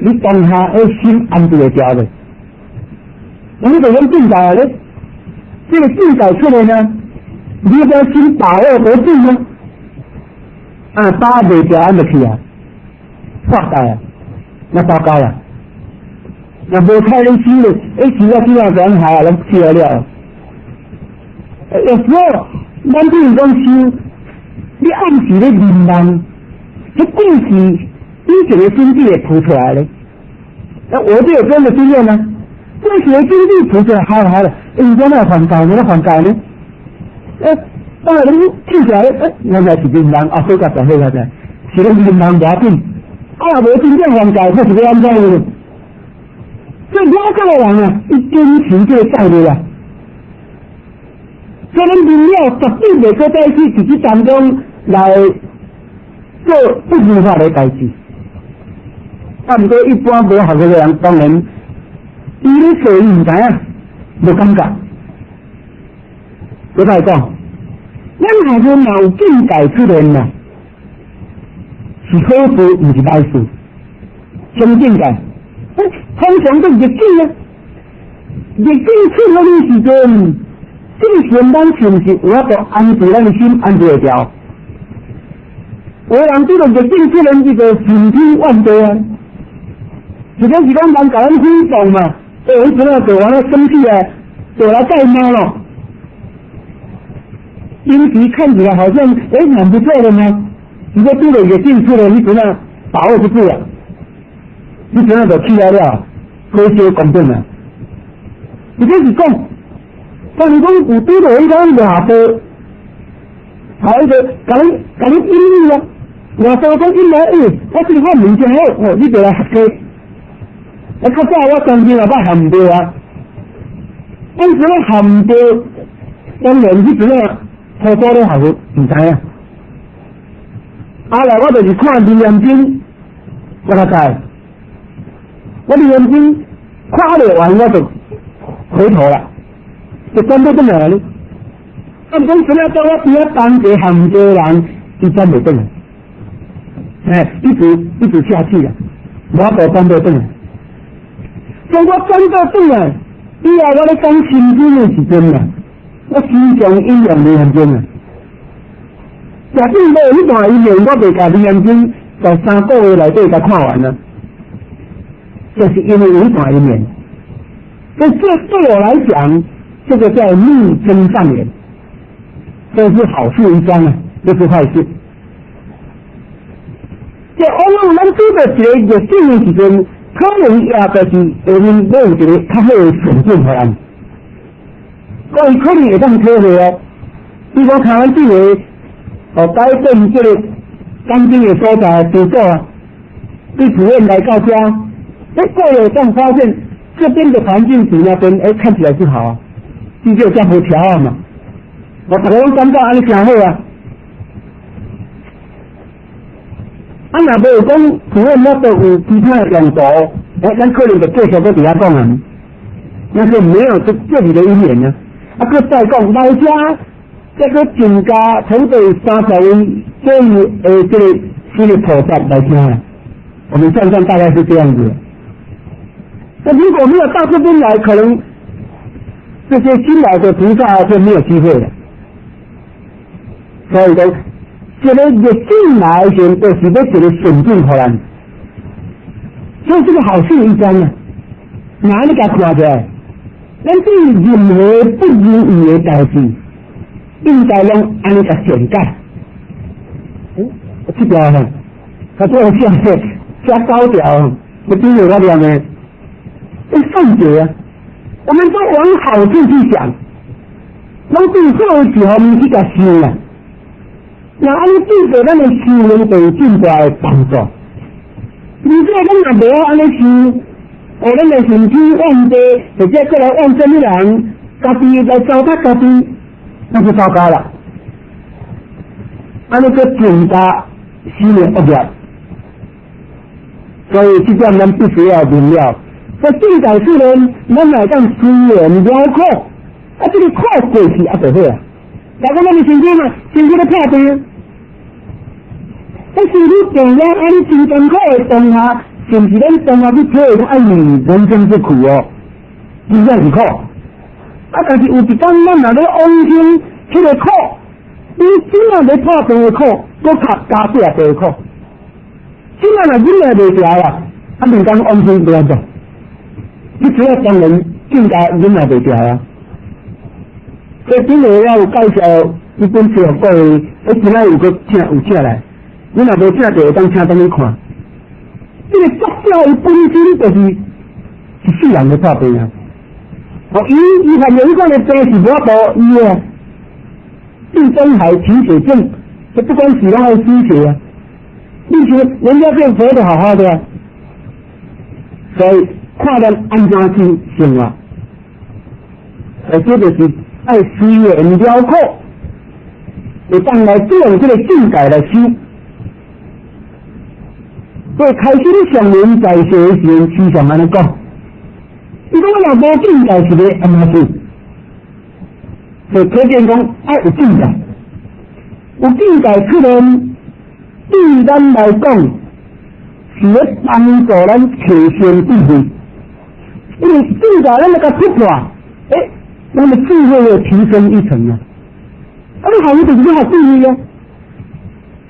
你当下心安住会掉的。我们就讲境界咧，这个境界出来呢，你要心把握得住呢，把袂掉安就去啊，发呆啊，那糟糕啦，那无太能修咧，修啊修啊怎下咱去了。有时候。咱比如讲修，你暗时咧面望，这故事以前的经济也谱出来了。那我就有这样的经验呢。故事的经济谱出来，好了，你讲那还债呢？还债呢？当然你听起来，原来是面望啊，好个好个的，是咧面望无要紧，无真正还债，那是要安怎呢？所以了解的人啊，一坚持这个道理啊。所以咱明了绝对袂搁再去自己当中来做不合法的代志。毋过一般无学过的人，当然伊咧做伊毋知影，无感觉。我再讲，咱学过脑境界出现啦，是好事，毋是歹事。什境界？通常都逆境啊，逆境出好的时阵。这个时咱是不是有法度安住咱的心，安住会掉？有人这个逆境出现，这个顺天万地啊，实际是讲人甲咱诽谤嘛，我们那做完了生气啊，做来盖猫了。因其看起来好像蛮不错的呢，如果这个逆境出来，你怎样把握不住了？你怎样就去了，可以公正了。实际是讲。但是讲有拄到迄种外道，还一个甲你引你啊，外道讲引来，我对我名声好，你就来学习。较早我曾经也捌含着啊，当时我含着，当然迄阵啊，初初咧学过，唔知啊。来我就是看《楞严经》，我才知。我《楞严经》看了完，我就回头了，就转到转来了。讲除了到我边仔当地含着人，伊转袂转来，一直下去了，我都转到转来。所以我转到转来，以后我咧讲心经的时阵啊，我时常引用《楞严经》啊。假定无迄段因缘，我袂甲《楞严经》在3个月内底甲看完了，就是因为有一段因缘。所以这对我来讲，这个叫逆增上缘，这是好事一桩啊，这是坏事。这往往咱拄到一个热境的时阵，可能也就是下面要有一个较好的选择方案，所以可能会当讨论哦。比如台湾这个改变这个干净的所在结构啊，对主任来到家，过了这样发现这边的环境比那边看起来是好啊，这就叫合调啊嘛。我大家都感觉安尼真好啊。若无有讲主任那都有其他的用途，咱可能就继续在底下讲啊。那是没有这里的因缘呢。再讲老家这个增加从这30位这个新的菩萨来听啊，我们算算大概是这样子。那如果没有到这边来，可能这些新来的菩萨就没有机会了。所以说，这个热境来时，就是要一个选境给咱，所以这个好事一桩啊。哪里甲看起来？咱对任何不如意的代志，应该用安尼甲简介。这条呢，他做下高调，我听有那点呢，善解啊。我们都往好处去想，往对好的时候，我们去甲想啊。那安尼对着咱的修能有进大的帮助。如果咱若无安尼想，咱的身体怨地，或者过来怨什么人，家己来糟蹋家己，那就糟糕了。安尼个增加新的恶业，所以这点咱必须要明了。在正改处呢，咱来讲资源辽阔，这个阔过去就好啊。大家咱的身体嘛，身体咧拍病，身体病了，安尼真艰苦的当下，是不是咱当下去体会爱你人生之苦哦？真正是苦。但是有一天咱若咧往生这个苦，你怎样咧拍病的苦，搁加倍的苦。怎样若忍耐袂住啊？明天往生袂安怎？你只要当然更加忍耐袂住啊！所以今日我有介绍一本书给各位，今仔有请来，你若无请就会当请等你看。这个作者伊本身就是世人的拍病啊！伊还有一个的病是无多医的，地中海贫血症，这不光死了还有失血啊！并且人家变活得好好的啊，所以看咱安怎去生活，这就是爱资源辽阔，会当来这样这个境界来修。所以开始的上人在世的时候，思想安尼讲，伊讲我若无境界是要安怎修？就可见讲爱有境界，有境界可能对咱来讲是要帮助咱提升智慧，因为境界咱那个突破，咱的智慧要提升一层啊！你学就是要学智慧啊！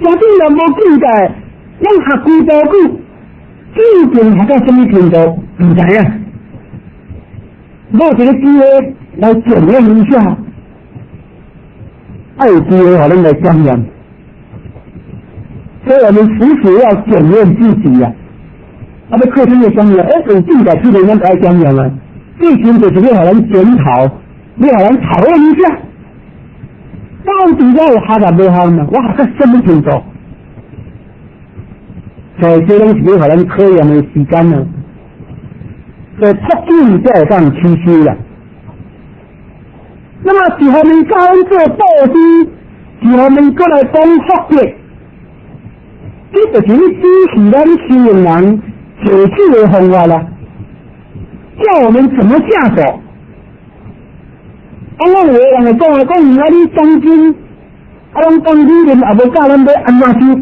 假定若无境界，咱学几多久，究竟学到什么程度，唔知啊！我有一个机会来检验一下，有机会互咱来检验。所以我们时时要检验自己呀。要课程的检验，有境界出来咱就爱检验啊。最先就是要互咱检讨你互咱讨论一下，到底有效还无效呢？我还个什么清楚？所以这拢是要互咱考验的时间呢，所以促进才会当持续啦。那么一方面教咱做布施，一方面过来讲福德，这就是你支持咱修行人解释的方法啦。叫我们怎么下手？我有的人会讲啊，你当今拢当今人也无教咱要安怎修。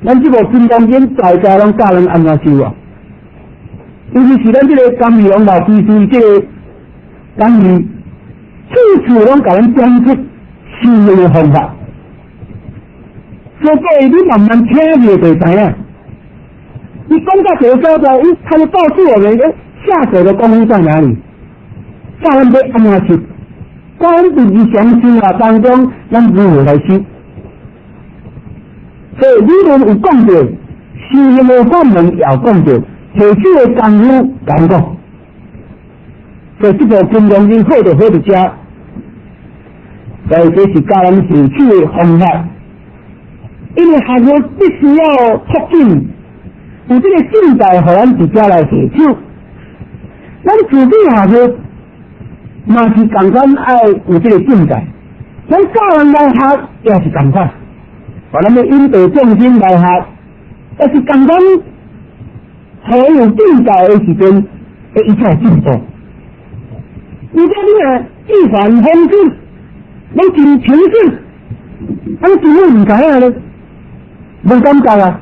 咱这部《金刚经》大家拢教咱安怎修啊？尤其是咱这个甘义王老居士，这个甘义处处拢甲咱讲出修行的方法，所以你慢慢听就会知影。你讲到这个所在，他就告诉我们下手的功夫在哪里，教咱要安怎修。教咱在日常生活当中，咱如何来修？所以理论有讲到，修行的法门也有讲到，提出的功夫讲讲。所以这部《金刚经》好就好在这，所以这是教咱提出的方法。因为学佛必须要促进，有这个境界，互咱自家来下手。咱自己学佛，嘛是同款爱有这个境界。咱教人来学也是同款。把咱们引导众生来学，也是刚刚还有境界的时阵，会一切进步。如果你啊一帆风顺，你真平顺，咱怎么唔知啊咧？无感觉啊！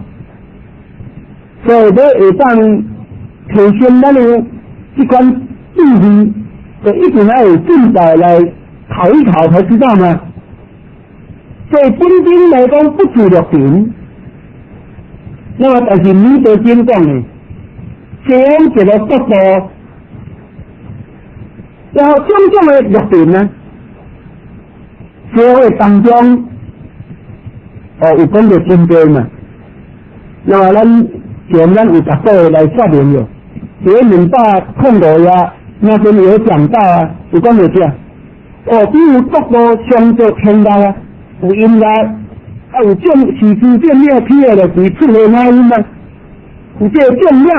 所以你会当提升咱的这款智慧，就一定要有境界来考一考才知道吗？所以真经来讲不止六品，那么但是弥陀经讲的，这样一个速度，然后种种的六品呢，社会当中，有讲到真多嘛，那么咱有十个来说明了，这200呀，那边有讲到啊，有讲到这，比如速度相对轻大啊。有音乐，有种时时变妙起来就是出来那音啊，有这个变妙，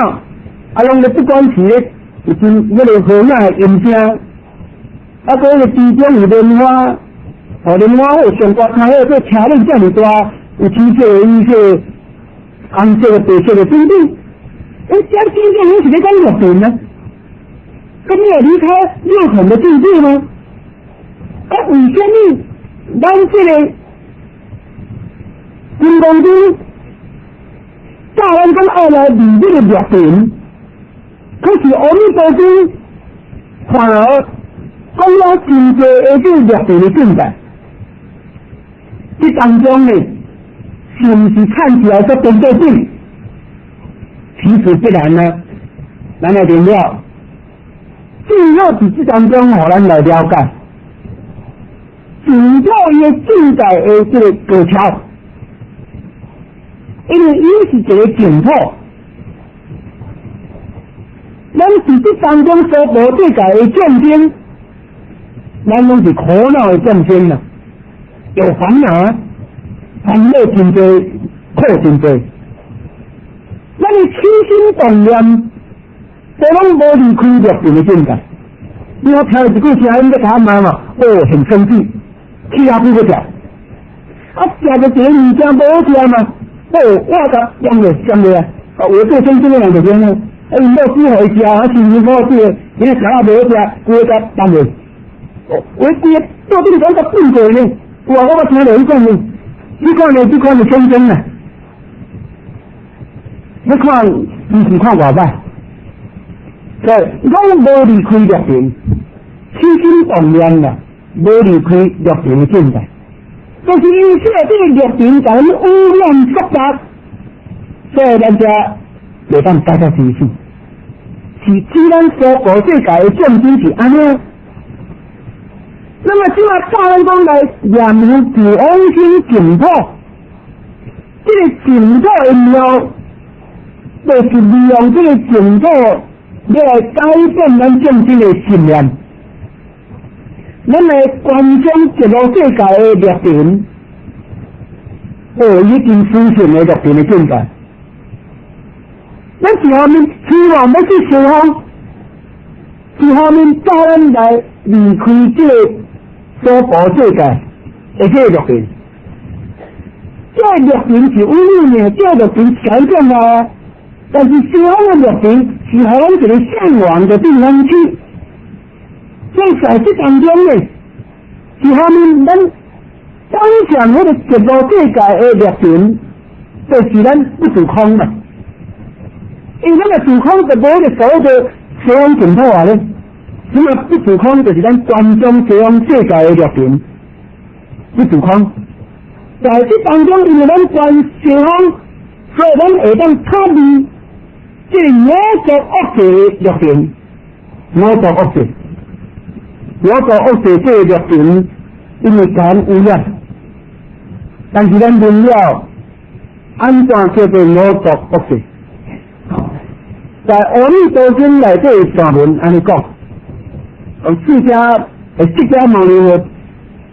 拢咧不管是咧，就是那个和雅的音声，嗰个之中有莲花，莲花有上高开个，这车轮这么大，有青色的、绿色的、红色的、白色的等等，这真正你是咧讲六品呢？咁你有离开六品的境界吗？为什么？咱这个金刚经教咱讲爱来离这个六品，可是阿弥陀经反而讲了真多的这六品的境界，这当中呢，是不是看起来说针对性？其实不然呢，咱来了解，最后在这当中，互咱来了解。整个伊个境界的这个高超，因为伊是一个净土，咱在这当中所无对界的众生，咱拢是苦恼的众生啊，有烦恼啊，烦恼真多，苦真多，咱的起心动念，都拢无离开六品的境界。你好，听一句声音在他妈嘛，很生气。气啊不个条，食个这个物件无好食嘛，我甲香个啊，我做生意的人就这样，因某煮互伊食啊，生意好做，伊食啊无好食，规个担袂。我规个到底讲个变过呢？我听到伊讲呢，你看你先生啊，你看你是看外摆，对，我无离开六品，起心动念啦。无离开六品的境界，就是因为这个六品把人污染复杂，所以咱家袂当加较清楚。是咱所过世界的众生是安尼，那么即马教咱讲来念念是往生净土，这个净土的妙，就是利用这个净土来改变咱众生的信念。咱来观想极乐世界的乐庭，已经实现了乐庭的境界。咱是下面希望要去西方，是下面教咱来离开这个娑婆世界的这个乐庭。这个乐庭是有理的，这个乐庭是很重要啊。但是西方的乐庭是互咱一个向往的地方去。在这当中呢，是下面咱当前那个极乐世界的乐庭，就是咱不住空嘛。因为咱个住空就无个所谓的西方净土啊咧，什么不住空就是咱观想西方世界的乐庭，不住空。在这当中，因为咱观西方，所以咱会当脱离这五浊恶世的乐庭，五浊恶世。我做恶世这个乐庭，因为感污染，但是咱论了安怎叫做五浊恶世？在阿弥陀经内底传闻安尼讲，释迦牟尼佛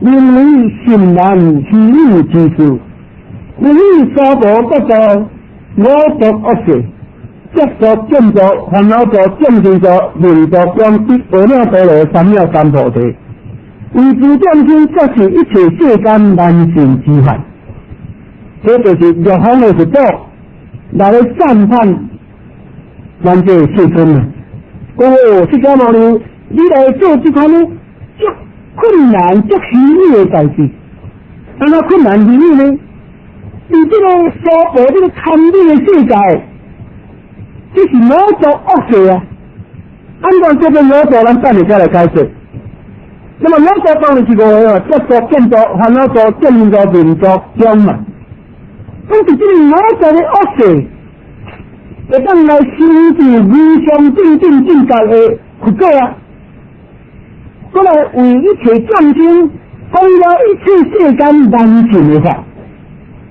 因为心难虚有之事，因为娑婆各道五浊恶世。接着见着烦恼着见证着灵着光之阿耨多罗三藐三菩提，为诸众生则是一切世间难行之法。这就是六方的一道来赞叹咱这世尊啊！释迦牟尼，你来做这款呢，足困难、足虚伪的代志。安怎困难虚伪呢？在这个娑婆这个贪欲的世界。这是五浊恶世啊！按照这个五浊，咱等下再来解释。那么五浊当然是五个，接着见着烦恼浊、见着名浊、光嘛。但是这个五浊的恶世，会当来修持无上正正境界的佛果啊！过来为一切众生通了一切世间难行的法，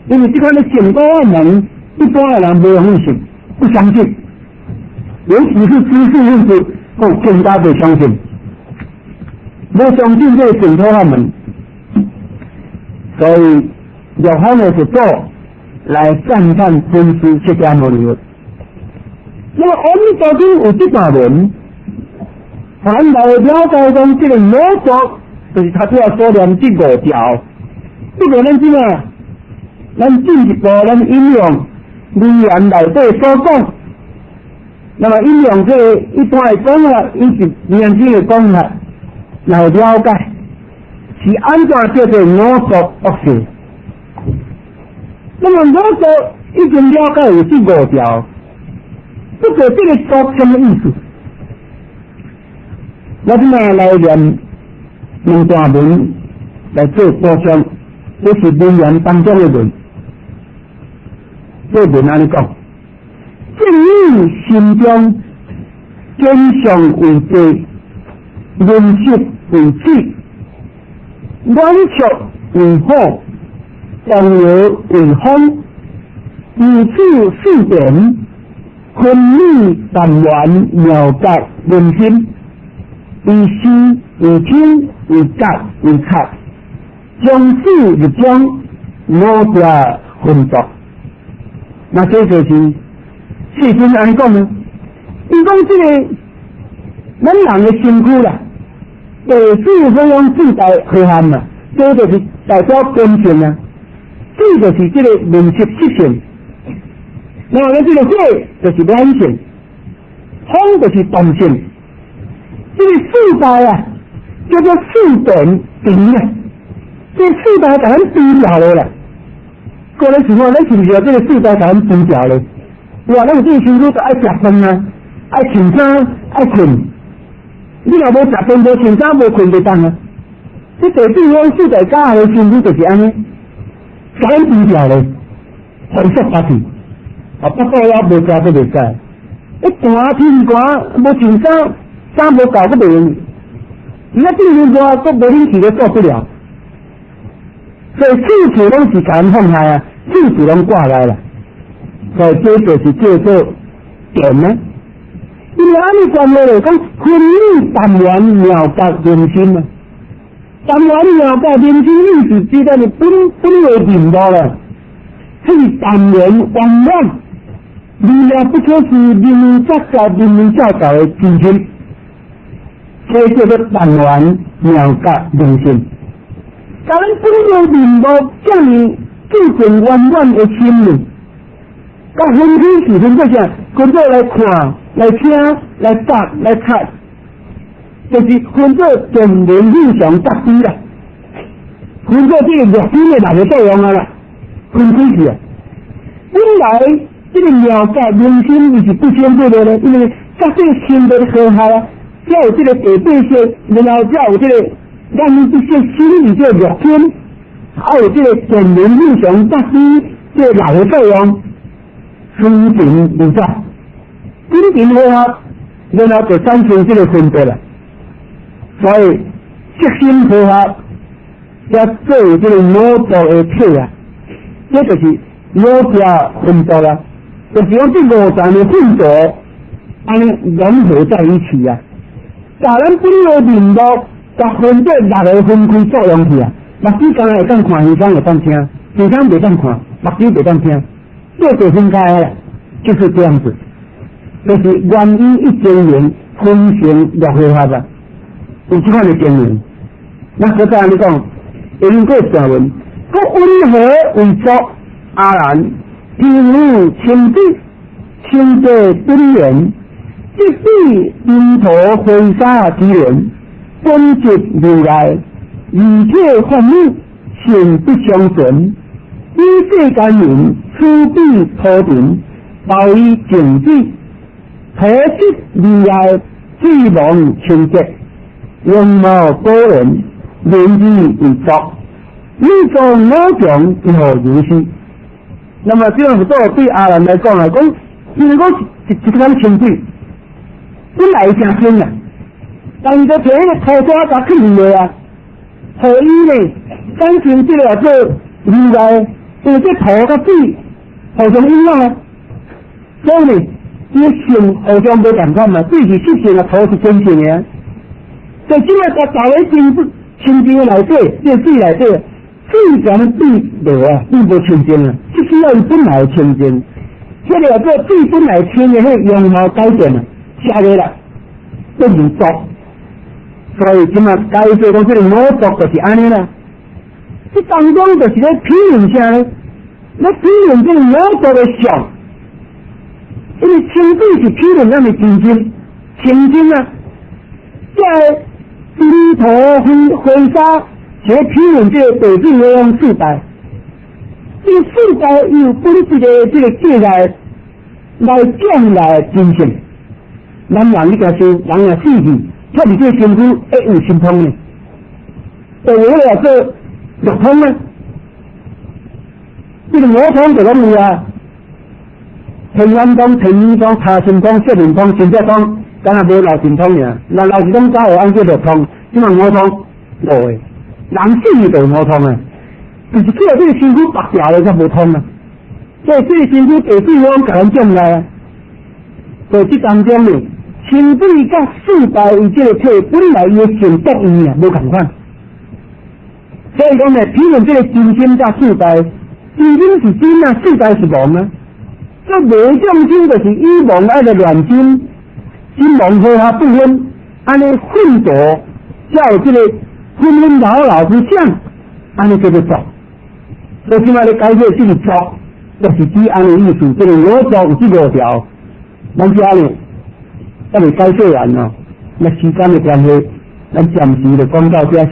因为这款的成果人，一般的人没有信，不相信。尤其是知识分子，更加不相信，不相信这个净土法门，所以六方的一道来赞叹尊师释迦牟尼佛。那么阿弥陀经有这段文，咱来了解讲这个五浊，就是他主要说两这五条。这个咱怎啊？咱进一步咱引用语言内底所讲。那么引用这个一般的讲法，以及年轻的讲法来了解，是安怎叫做五浊恶世？那么五浊已经了解有这五条，不过这个浊什么意思？我今仔来念两段文来做补充，这是文言当中的文。这文安尼讲。正义心中，真相为地，人实为智，软弱为火，动摇为风，以此四点，分理淡圆妙觉人心，以思为听为觉为察，将事入将，五者混作。那这就是世尊安尼讲呢？伊讲这个咱人的身躯啦，地水火风四大和含嘛，这就是代表根性啊。这就是这个人色色性。那么这个火就是软性，风就是动性。这个四大啊，叫做四点定啊。这四大把咱比掉了啦。个人情况，咱是不是这个四大把咱比掉了？哇！咱这个身躯就爱食饭啊，爱穿衫，爱困。你若无食饭、无穿衫、无困就当啊。这地水火四大加的身躯就是安尼，把咱比掉了，很适合去。啊，不过我无食都袂使。寒天寒，无穿衫，衫无够都袂用。而家天气热，都无冷气都做不了。所以处处拢是甲咱放下啊，处处拢挂来了。所以这就是叫做点呢。因为安尼讲落来讲，分理淡圆妙觉人心啊。但完了解人生历史阶段的本为领导了，是当然完满，为了不可是人民作教、人民教导的精神，这叫做当然了解人生。但咱本为领导这么注重完满的心灵，甲分开时分这些工作来看、来听、来答、来看。就是分做全人日常达标啦，分做这个热心的哪个作用啊啦，分开去啊。本来这个了解人心伊是不相对的呢，因为甲这个心的和谐啊，才有这个地对性，然后才有这个咱这些心理这个热心，还有这个全人日常达标这哪个作用，分平理解，分平和谐，然后就产生这个分别了。所以，悉心和谐，也作为这个五道的体啊，这就是五条分道啦，就是讲这五层的分道，安尼融合在一起啊。但咱本来领导，甲分这六个分开作用去啊，目睭刚会当看，耳孔会当听，耳孔袂当看，目睭袂当听，这就分开了，就是这样子，就是原因一经营分成六合法吧。有这款的经营，那实在你讲，因果成文，各温和为作阿然，平无清净，清者真言，即必因陀挥洒之人，本质如来，以切幻密，性不相存，依世间人，出必脱贫，报以净智，何即如来，最望清洁。容貌高人，年纪为作，呢种五种如何如是？那么这样子对阿人来讲因为我一竿清水，本来正清啊，但是佢摕迄个土沙甲去落啊，互伊呢产生这个做如来，因为这土甲水互相影响啊，所以呢，这性互相无共款嘛，水是湿性啊，土是真性的啊。所以，即个甲大家清净内底，这水内底，水怎对落啊，并无清净啊，必须要伊本来清净。这个做水本来清的，迄样貌改变啊，下来啦，变成浊。所以，即嘛解说讲这个五浊就是安尼啦。这当中就是咧批评啥呢？咧批评这个五浊的相，因为清水是批评咱的清净，清净啊，在。因陀挥洒，且批评这个北京的用世代，这个世代有本质的这个界来将来精神。咱人你家说，人也死去，特别这身躯会有心痛的，就为了做六通呢。这个五通就咁样啊，平安通、平安通、他心通、色灵通、心则通。敢若无老神通尔，那老神通早有按叫六通，即嘛五通无诶，人死就五通啊，就是叫这个身躯白掉了才无通啊。所以这个身躯地水火甲咱将来啊，所以这当中呢，清水甲四代伊这个体本来伊诶性德义啊，无共款。所以讲呢，批评这个真心甲四代，真心是真啊，四代是妄啊。这无相心就是以妄爱的乱心。心妄和他不分，安尼混浊，才有这个昏昏老老之相，安尼叫做浊。所以今仔日解释这个浊，就是指安尼意思。这个五浊有这五条，咱家呢还未解释完哦。那时间的关系，咱暂时就讲到这。